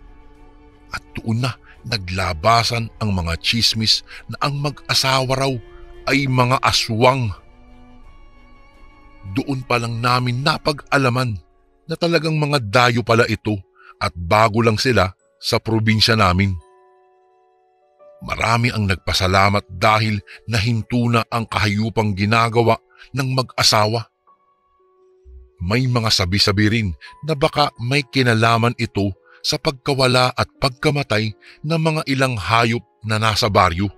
at doon na naglabasan ang mga tsismis na ang mag-asawa raw ay mga aswang. Doon pa lang namin napag-alaman na talagang mga dayo pala ito at bago lang sila sa probinsya namin. Marami ang nagpasalamat dahil nahinto na ang kahayupang ginagawa ng mag-asawa. May mga sabi-sabi rin na baka may kinalaman ito sa pagkawala at pagkamatay ng mga ilang hayop na nasa baryo.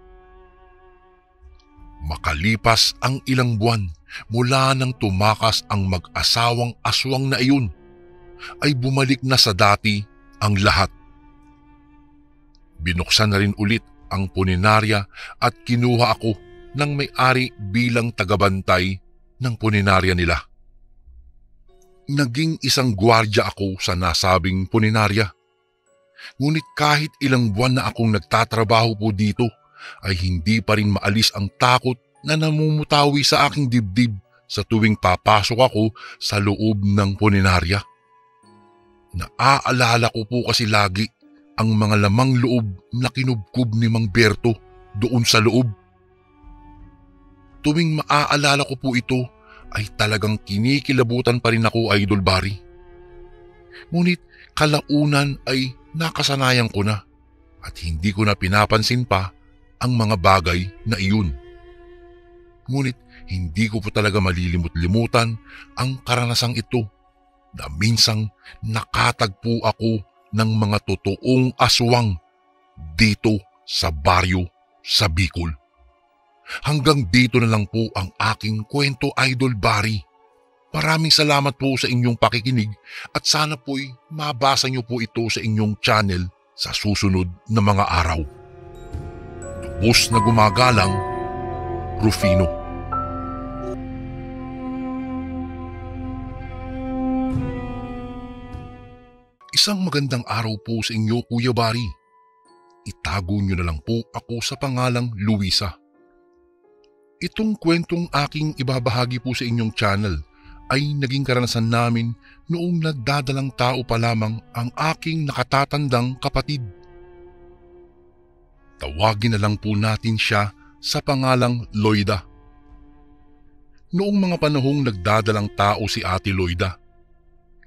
Makalipas ang ilang buwan mula nang tumakas ang mag-asawang aswang na iyon, ay bumalik na sa dati ang lahat. Binuksan na rin ulit ang puninarya at kinuha ako ng may-ari bilang tagabantay ng puninarya nila. Naging isang gwardiya ako sa nasabing puninarya. Ngunit kahit ilang buwan na akong nagtatrabaho po dito, ay hindi pa rin maalis ang takot na namumutawi sa aking dibdib sa tuwing papasok ako sa loob ng puninarya. Naaalala ko po kasi lagi ang mga lamang loob na kinubkob ni Mang Berto doon sa loob. Tuwing maaalala ko po ito, ay talagang kinikilabutan pa rin ako, Idol Bari. Ngunit kalaunan ay nakasanayan ko na at hindi ko na pinapansin pa ang mga bagay na iyon. Ngunit hindi ko po talaga malilimut-limutan ang karanasang ito na minsang nakatagpo ako ng mga totoong aswang dito sa baryo sa Bicol. Hanggang dito na lang po ang aking kwento, Idol Bari. Maraming salamat po sa inyong pakikinig at sana po'y mabasa niyo po ito sa inyong channel sa susunod na mga araw. Lubos na gumagalang, Rufino. Isang magandang araw po sa inyo, Kuya Bari. Itago niyo na lang po ako sa pangalang Luisa. Itong kwentong aking ibabahagi po sa inyong channel ay naging karanasan namin noong nagdadalang tao pa lamang ang aking nakatatandang kapatid. Tawagin na lang po natin siya sa pangalang Loida. Noong mga panahong nagdadalang tao si Ate Loida,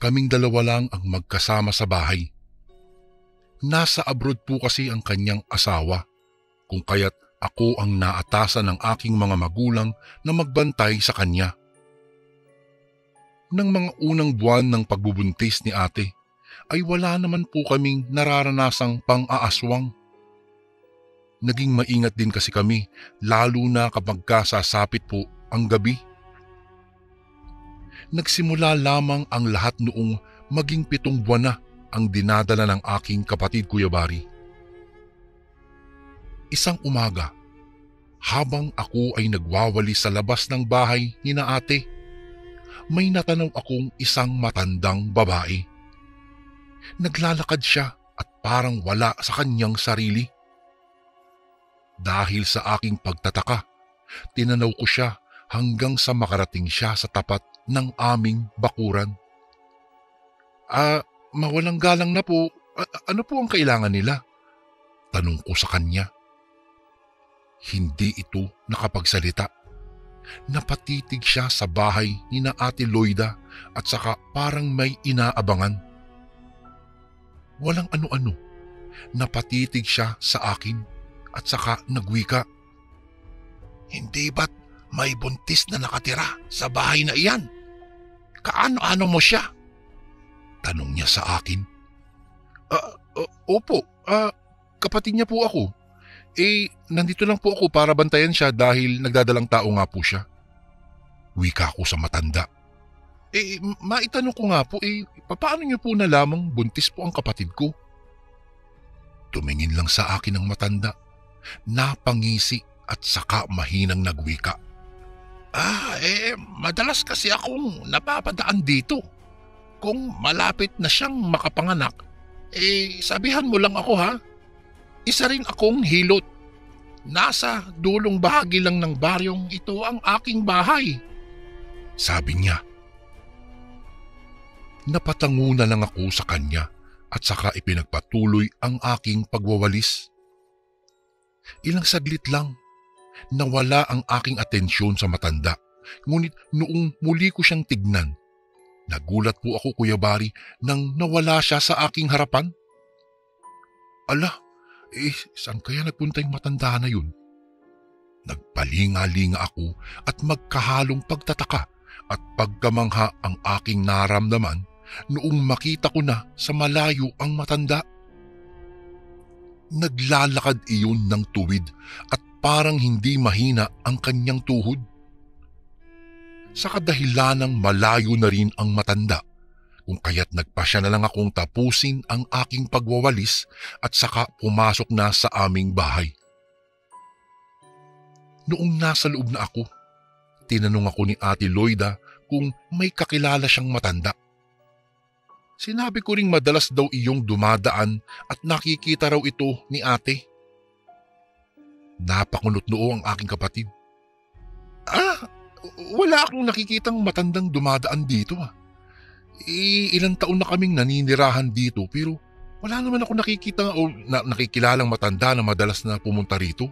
kaming dalawa lang ang magkasama sa bahay. Nasa abroad po kasi ang kanyang asawa, kung kaya't ako ang naatasan ng aking mga magulang na magbantay sa kanya. Nang mga unang buwan ng pagbubuntis ni ate, ay wala naman po kaming nararanasang pang-aaswang. Naging maingat din kasi kami, lalo na kapag sasapit po ang gabi. Nagsimula lamang ang lahat noong maging 7 buwan na ang dinadala ng aking kapatid, Kuya Bari. Isang umaga, habang ako ay nagwawali sa labas ng bahay ni na ate, may natanaw akong isang matandang babae. Naglalakad siya at parang wala sa kanyang sarili. Dahil sa aking pagtataka, tinanaw ko siya hanggang sa makarating siya sa tapat ng aming bakuran. Mawalang galang na po, ano po ang kailangan nila? Tanong ko sa kanya. Hindi ito nakapagsalita. Napatitig siya sa bahay ni na Ate Loida at saka parang may inaabangan. Walang ano-ano. Napatitig siya sa akin at saka nagwika. Hindi ba't may buntis na nakatira sa bahay na iyan? Kaano-ano mo siya? Tanong niya sa akin. Opo, kapatid niya po ako. Nandito lang po ako para bantayan siya dahil nagdadalang tao nga po siya. Wika ko sa matanda. Maitanong ko nga po, paano niyo po nalamang buntis po ang kapatid ko? Tumingin lang sa akin ang matanda, napangisi at saka mahinang nagwika. Madalas kasi akong napapadaan dito. Kung malapit na siyang makapanganak, sabihan mo lang ako ha. Isa rin akong hilot. Nasa dulong bahagi lang ng baryong ito ang aking bahay. Sabi niya. Napatango na lang ako sa kanya at saka ipinagpatuloy ang aking pagwawalis. Ilang saglit lang, nawala ang aking atensyon sa matanda. Ngunit noong muli ko siyang tignan, nagulat po ako, Kuya Bari, nang nawala siya sa aking harapan. Ala, saan kaya nagpunta yung matanda na yun? Nagpalinga-linga ako at magkahalong pagtataka at pagkamangha ang aking naramdaman noong makita ko na sa malayo ang matanda. Naglalakad iyon ng tuwid at parang hindi mahina ang kanyang tuhod. Sa kadahilanang malayo na rin ang matanda, kung kaya't nagpasya na lang akong tapusin ang aking pagwawalis at saka pumasok na sa aming bahay. Noong nasa loob na ako, tinanong ako ni Ate Loida kung may kakilala siyang matanda. Sinabi ko ring madalas daw iyong dumadaan at nakikita raw ito ni ate. Napakunot noo ang aking kapatid. Wala akong nakikitang matandang dumadaan dito . Ilang taon na kaming naninirahan dito pero wala naman ako nakikita o nakikilalang matanda na madalas na pumunta rito.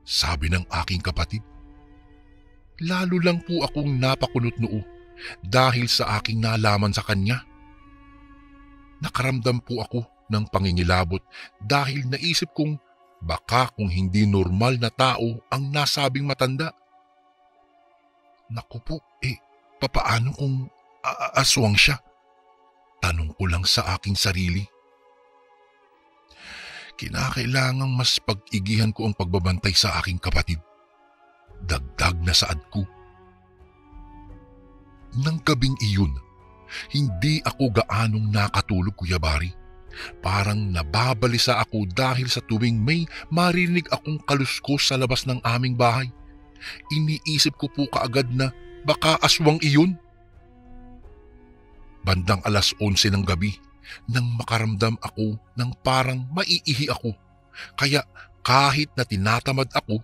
Sabi ng aking kapatid. Lalo lang po akong napakunot noo dahil sa aking nalaman sa kanya. Nakaramdam po ako ng pangingilabot dahil naisip kong baka kung hindi normal na tao ang nasabing matanda. Naku po, papaano kung aswang siya? Tanong ko lang sa aking sarili. Kinakailangang mas pag-igihan ko ang pagbabantay sa aking kapatid. Dagdag na saad ko. Nang gabing iyon, hindi ako gaanong nakatulog, Kuya Bari. Parang nababalisa ako dahil sa tuwing may marinig akong kaluskos sa labas ng aming bahay. Iniisip ko po kaagad na baka aswang iyon. Bandang 11:00 ng gabi nang makaramdam ako ng parang maiihi ako. Kaya kahit na tinatamad ako,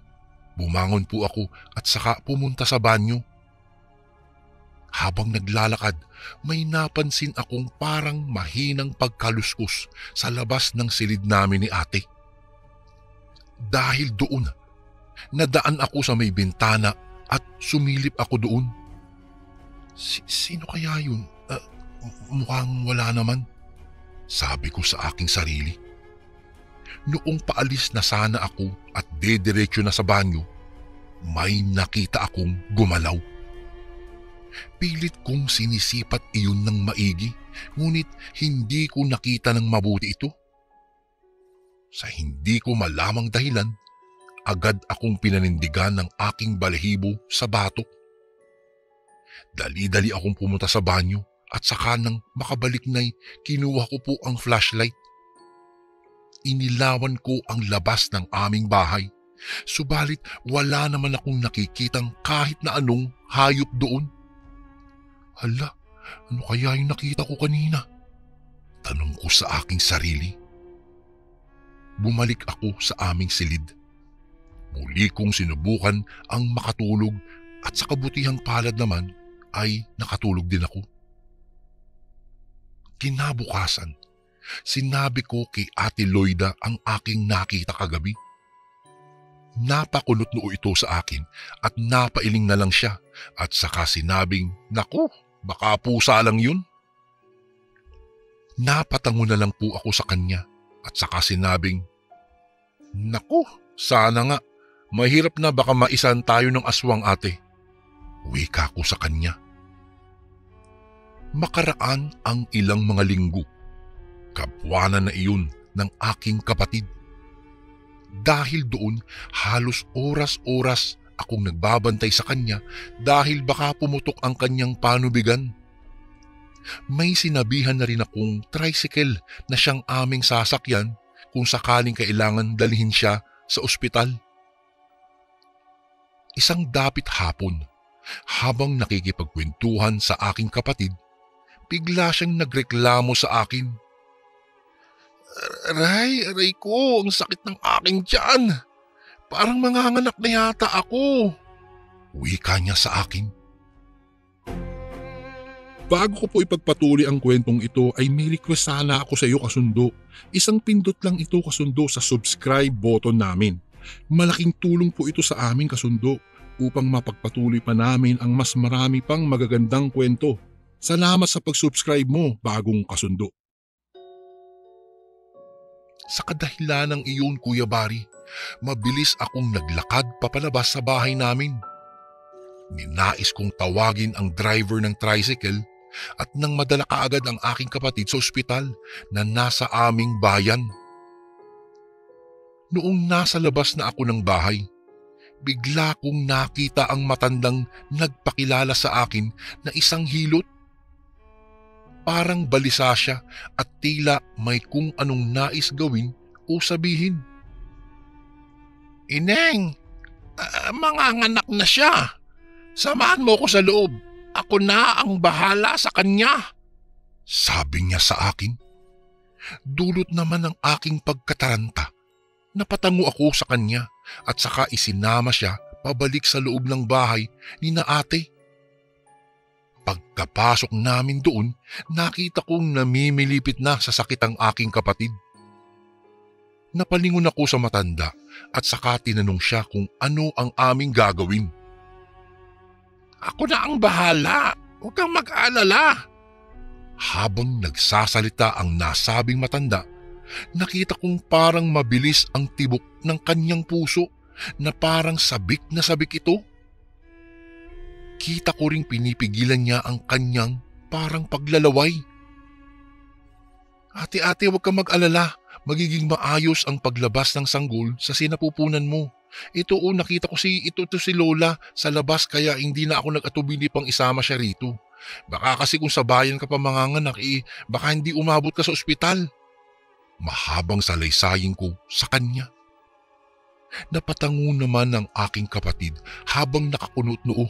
bumangon po ako at saka pumunta sa banyo. Habang naglalakad, may napansin akong parang mahinang pagkaluskos sa labas ng silid namin ni ate. Dahil doon, nadaan ako sa may bintana at sumilip ako doon. Sino kaya yun? Mukhang wala naman, sabi ko sa aking sarili. Noong paalis na sana ako at dediretso na sa banyo, may nakita akong gumalaw. Pilit kong sinisipat iyon ng maigi, ngunit hindi ko nakita ng mabuti ito. Sa hindi ko malamang dahilan, agad akong pinanindigan ng aking balahibo sa batok. Dali-dali akong pumunta sa banyo at saka nang makabalik na'y kinuha ko po ang flashlight. Inilawan ko ang labas ng aming bahay, subalit wala naman akong nakikitang kahit na anong hayop doon. Hala, ano kaya yung nakita ko kanina? Tanong ko sa aking sarili. Bumalik ako sa aming silid. Muli kong sinubukan ang makatulog at sa kabutihang palad naman ay nakatulog din ako. Kinabukasan, sinabi ko kay Ate Loida ang aking nakita kagabi. Napakunot noo ito sa akin at napailing na lang siya at saka sinabing, "Naku, baka pusa lang yun." Napatango na lang po ako sa kanya at saka sinabing, "Naku, sana nga, mahirap na baka maisan tayo ng aswang, ate." Wika ko sa kanya. Makaraan ang ilang mga linggo, kabuwanan na iyon ng aking kapatid. Dahil doon, halos oras-oras akong nagbabantay sa kanya dahil baka pumutok ang kanyang panubigan. May sinabihan na rin akong tricycle na siyang aming sasakyan kung sakaling kailangan dalhin siya sa ospital. Isang dapit hapon, habang nakikipagkwentuhan sa aking kapatid, bigla siyang nagreklamo sa akin. Aray ko, ang sakit ng aking tiyan. Parang manganganak na yata ako. Wika niya sa akin. Bago ko po ipagpatuloy ang kwentong ito ay may request sana ako sa iyo kasundo. Isang pindot lang ito kasundo sa subscribe button namin. Malaking tulong po ito sa amin kasundo upang mapagpatuloy pa namin ang mas marami pang magagandang kwento. Salamat sa pag-subscribe mo, bagong kasundo. Sa kadahilan ng iyon, Kuya Bari, mabilis akong naglakad papalabas sa bahay namin. Ninais kong tawagin ang driver ng tricycle at nang madala kaagad ang aking kapatid sa ospital na nasa aming bayan. Noong nasa labas na ako ng bahay, bigla kong nakita ang matandang nagpakilala sa akin na isang hilot. Parang balisa siya at tila may kung anong nais gawin o sabihin. Ineng, manganganak na siya. Samahan mo ko sa loob. Ako na ang bahala sa kanya. Sabi niya sa akin. Dulot naman ng aking pagkataranta. Napatango ako sa kanya at saka isinama siya pabalik sa loob ng bahay ni na ate. Pagkapasok namin doon, nakita kong namimilipit na sa sakit ang aking kapatid. Napalingon ako sa matanda at saka tinanong siya kung ano ang aming gagawin. Ako na ang bahala, huwag kang mag-alala. Habang nagsasalita ang nasabing matanda, nakita kong parang mabilis ang tibok ng kanyang puso na parang sabik na sabik ito. Kita ko ring pinipigilan niya ang kanyang parang paglalaway. Ate, huwag kang mag-alala. Magiging maayos ang paglabas ng sanggol sa sinapupunan mo. Nakita ko si Lola sa labas kaya hindi na ako nag-atubili pang isama siya rito. Baka kasi kung sa bayan ka pa manganganak baka hindi umabot ka sa ospital. Mahabang salaysaying ko sa kanya. Napatango naman ang aking kapatid habang nakakunot-noo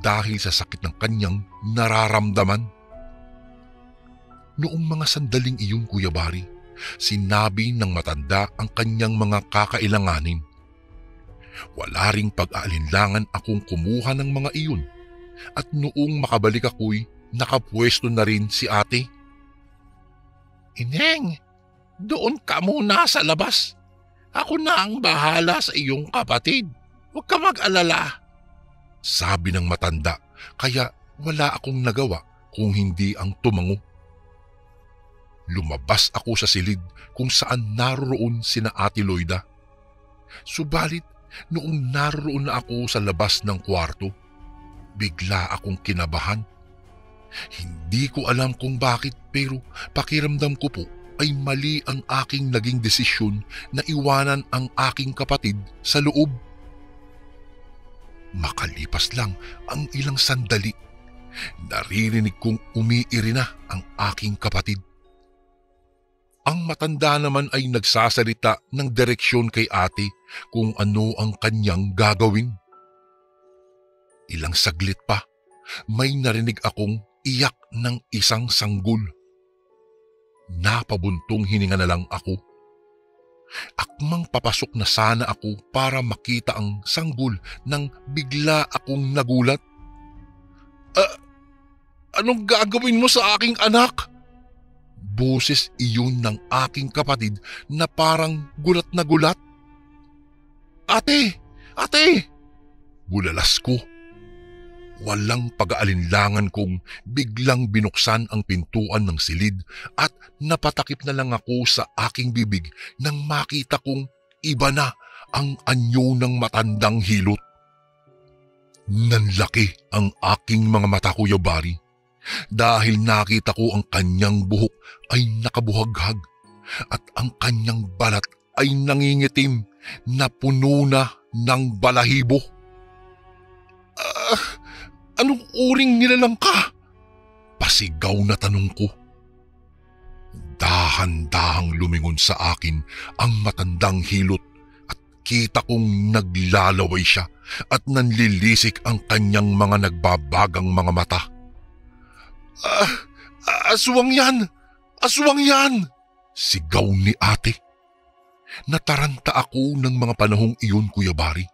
dahil sa sakit ng kanyang nararamdaman. Noong mga sandaling iyon, Kuya Bari, sinabi ng matanda ang kanyang mga kakailanganin. Wala ring pag-aalinlangan akong kumuha ng mga iyon at noong makabalik ako'y nakapwesto na rin si ate. Ineng, doon ka muna sa labas. Ako na ang bahala sa iyong kapatid. Huwag ka mag-alala. Sabi ng matanda, kaya wala akong nagawa kung hindi ang tumango. Lumabas ako sa silid kung saan naroon sina Ate Loida. Subalit, noong naroon na ako sa labas ng kwarto, bigla akong kinabahan. Hindi ko alam kung bakit pero pakiramdam ko po ay mali ang aking naging desisyon na iwanan ang aking kapatid sa loob. Makalipas lang ang ilang sandali, naririnig kong umiiri na ang aking kapatid. Ang matanda naman ay nagsasalita ng direksyon kay ate kung ano ang kanyang gagawin. Ilang saglit pa, may narinig akong iyak ng isang sanggol. Napabuntong hininga na lang ako. Akmang papasok na sana ako para makita ang sanggol nang bigla akong nagulat. Anong gagawin mo sa aking anak? Boses iyon ng aking kapatid na parang gulat na gulat. Ate! Bulalas ko. Walang pag-aalinlangan kong biglang binuksan ang pintuan ng silid at napatakip na lang ako sa aking bibig nang makita kong iba na ang anyo ng matandang hilot. Nanlaki ang aking mga mata, Kuya Bari, dahil nakita ko ang kanyang buhok ay nakabuhaghag at ang kanyang balat ay nangingitim na puno na ng balahibo. Anong uring nilalang ka? Pasigaw na tanong ko. Dahan-dahang lumingon sa akin ang matandang hilot at kita kong naglalaway siya at nanlilisik ang kanyang mga nagbabagang mga mata. Aswang yan! Aswang yan! Sigaw ni ate. Nataranta ako ng mga panahong iyon, Kuya Bari.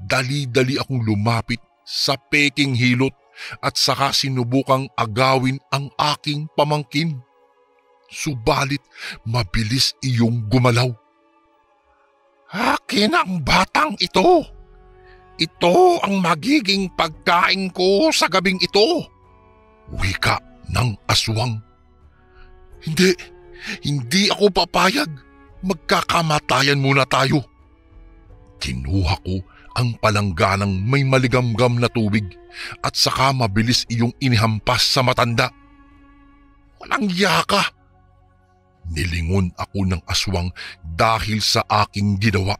Dali-dali akong lumapit sa peking hilot at saka sinubukang agawin ang aking pamangkin. Subalit mabilis iyong gumalaw. Akin ang batang ito. Ito ang magiging pagkain ko sa gabing ito. Wika ng aswang. Hindi ako papayag. Magkakamatayan muna tayo. Kinuha ko ang palangganang may maligamgam na tubig at saka mabilis iyong inihampas sa matanda. Walang yaka! Nilingon ako ng aswang dahil sa aking ginawa.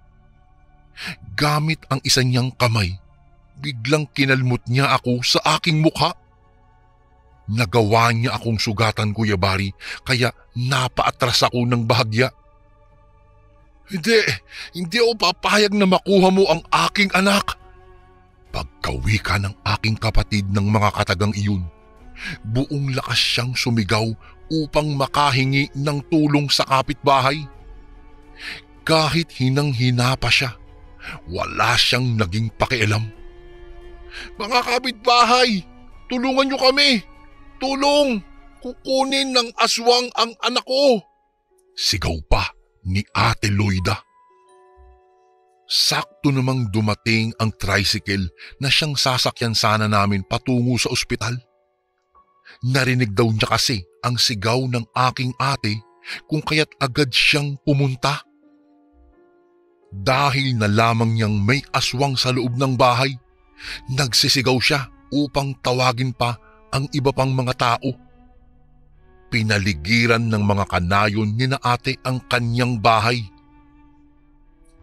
Gamit ang isa niyang kamay, biglang kinalmot niya ako sa aking mukha. Nagawa niya akong sugatan, Kuya Bari, kaya napaatras ako ng bahagya. Hindi ako papayag na makuha mo ang aking anak. Pagkawika ng aking kapatid ng mga katagang iyon, buong lakas siyang sumigaw upang makahingi ng tulong sa kapitbahay. Kahit hinang-hina pa siya, wala siyang naging pakialam. Mga kapitbahay, tulungan niyo kami! Tulong! Kukunin ng aswang ang anak ko! Sigaw pa ni Ate Loida. Sakto namang dumating ang tricycle na siyang sasakyan sana namin patungo sa ospital. Narinig daw niya kasi ang sigaw ng aking ate kung kaya't agad siyang pumunta. Dahil nalaman niyang may aswang sa loob ng bahay, nagsisigaw siya upang tawagin pa ang iba pang mga tao. Pinaligiran ng mga kanayon ni na ate ang kanyang bahay.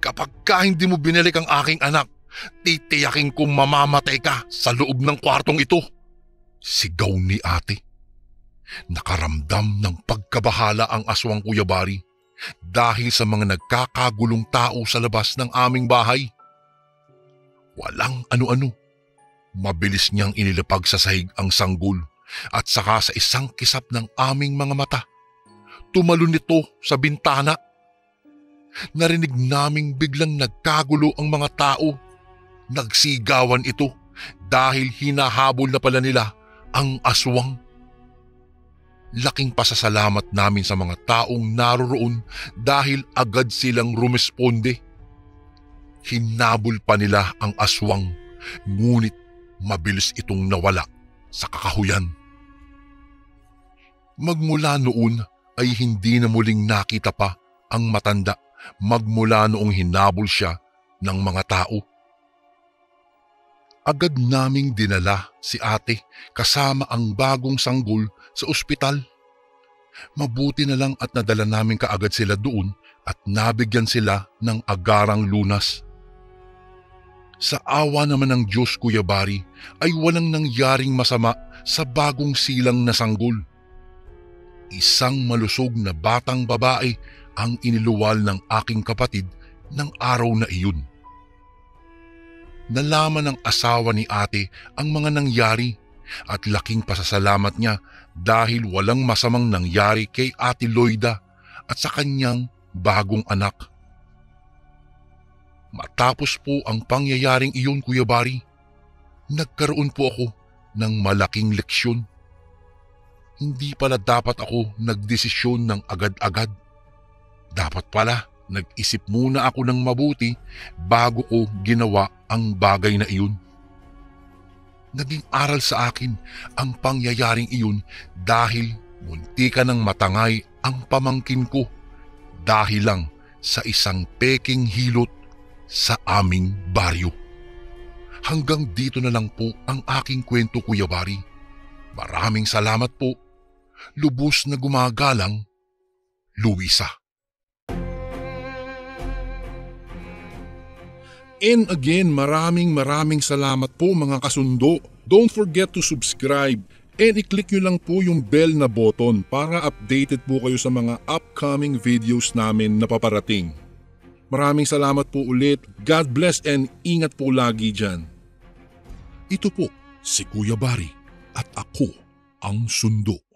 Kapag hindi mo binalik ang aking anak, titiyakin kong mamamatay ka sa loob ng kwartong ito. Sigaw ni ate. Nakaramdam ng pagkabahala ang aswang, Kuya Bari, dahil sa mga nagkakagulong tao sa labas ng aming bahay. Walang ano-ano. Mabilis niyang inilapag sa sahig ang sanggol at saka sa isang kisap ng aming mga mata, tumalon nito sa bintana. Narinig naming biglang nagkagulo ang mga tao. Nagsigawan ito dahil hinahabol na pala nila ang aswang. Laking pasasalamat namin sa mga taong naroroon dahil agad silang rumesponde. Hinabol pa nila ang aswang, ngunit mabilis itong nawala sa kakahuyan. Magmula noon ay hindi na muling nakita pa ang matanda magmula noong hinabol siya ng mga tao. Agad naming dinala si ate kasama ang bagong sanggol sa ospital. Mabuti na lang at nadala namin kaagad sila doon at nabigyan sila ng agarang lunas. Sa awa naman ng Diyos, Kuya Bari, ay walang nangyaring masama sa bagong silang na sanggol. Isang malusog na batang babae ang iniluwal ng aking kapatid ng araw na iyon. Nalaman ng asawa ni ate ang mga nangyari at laking pasasalamat niya dahil walang masamang nangyari kay Ate Loida at sa kanyang bagong anak. Matapos po ang pangyayaring iyon, Kuya Bari, nagkaroon po ako ng malaking leksyon. Hindi pala dapat ako nagdesisyon ng agad-agad. Dapat pala nag-isip muna ako ng mabuti bago ko ginawa ang bagay na iyon. Naging aral sa akin ang pangyayaring iyon dahil muntika ng matangay ang pamangkin ko dahil lang sa isang peking hilot sa aming baryo. Hanggang dito na lang po ang aking kwento, Kuya Bari. Maraming salamat po. Lubos na gumagalang, Luisa. And again, maraming salamat po mga kasundo. Don't forget to subscribe and i-click nyo lang po yung bell na button para updated po kayo sa mga upcoming videos namin na paparating. Maraming salamat po ulit. God bless and ingat po lagi dyan. Ito po si Kuya Bari at ako ang Sundo.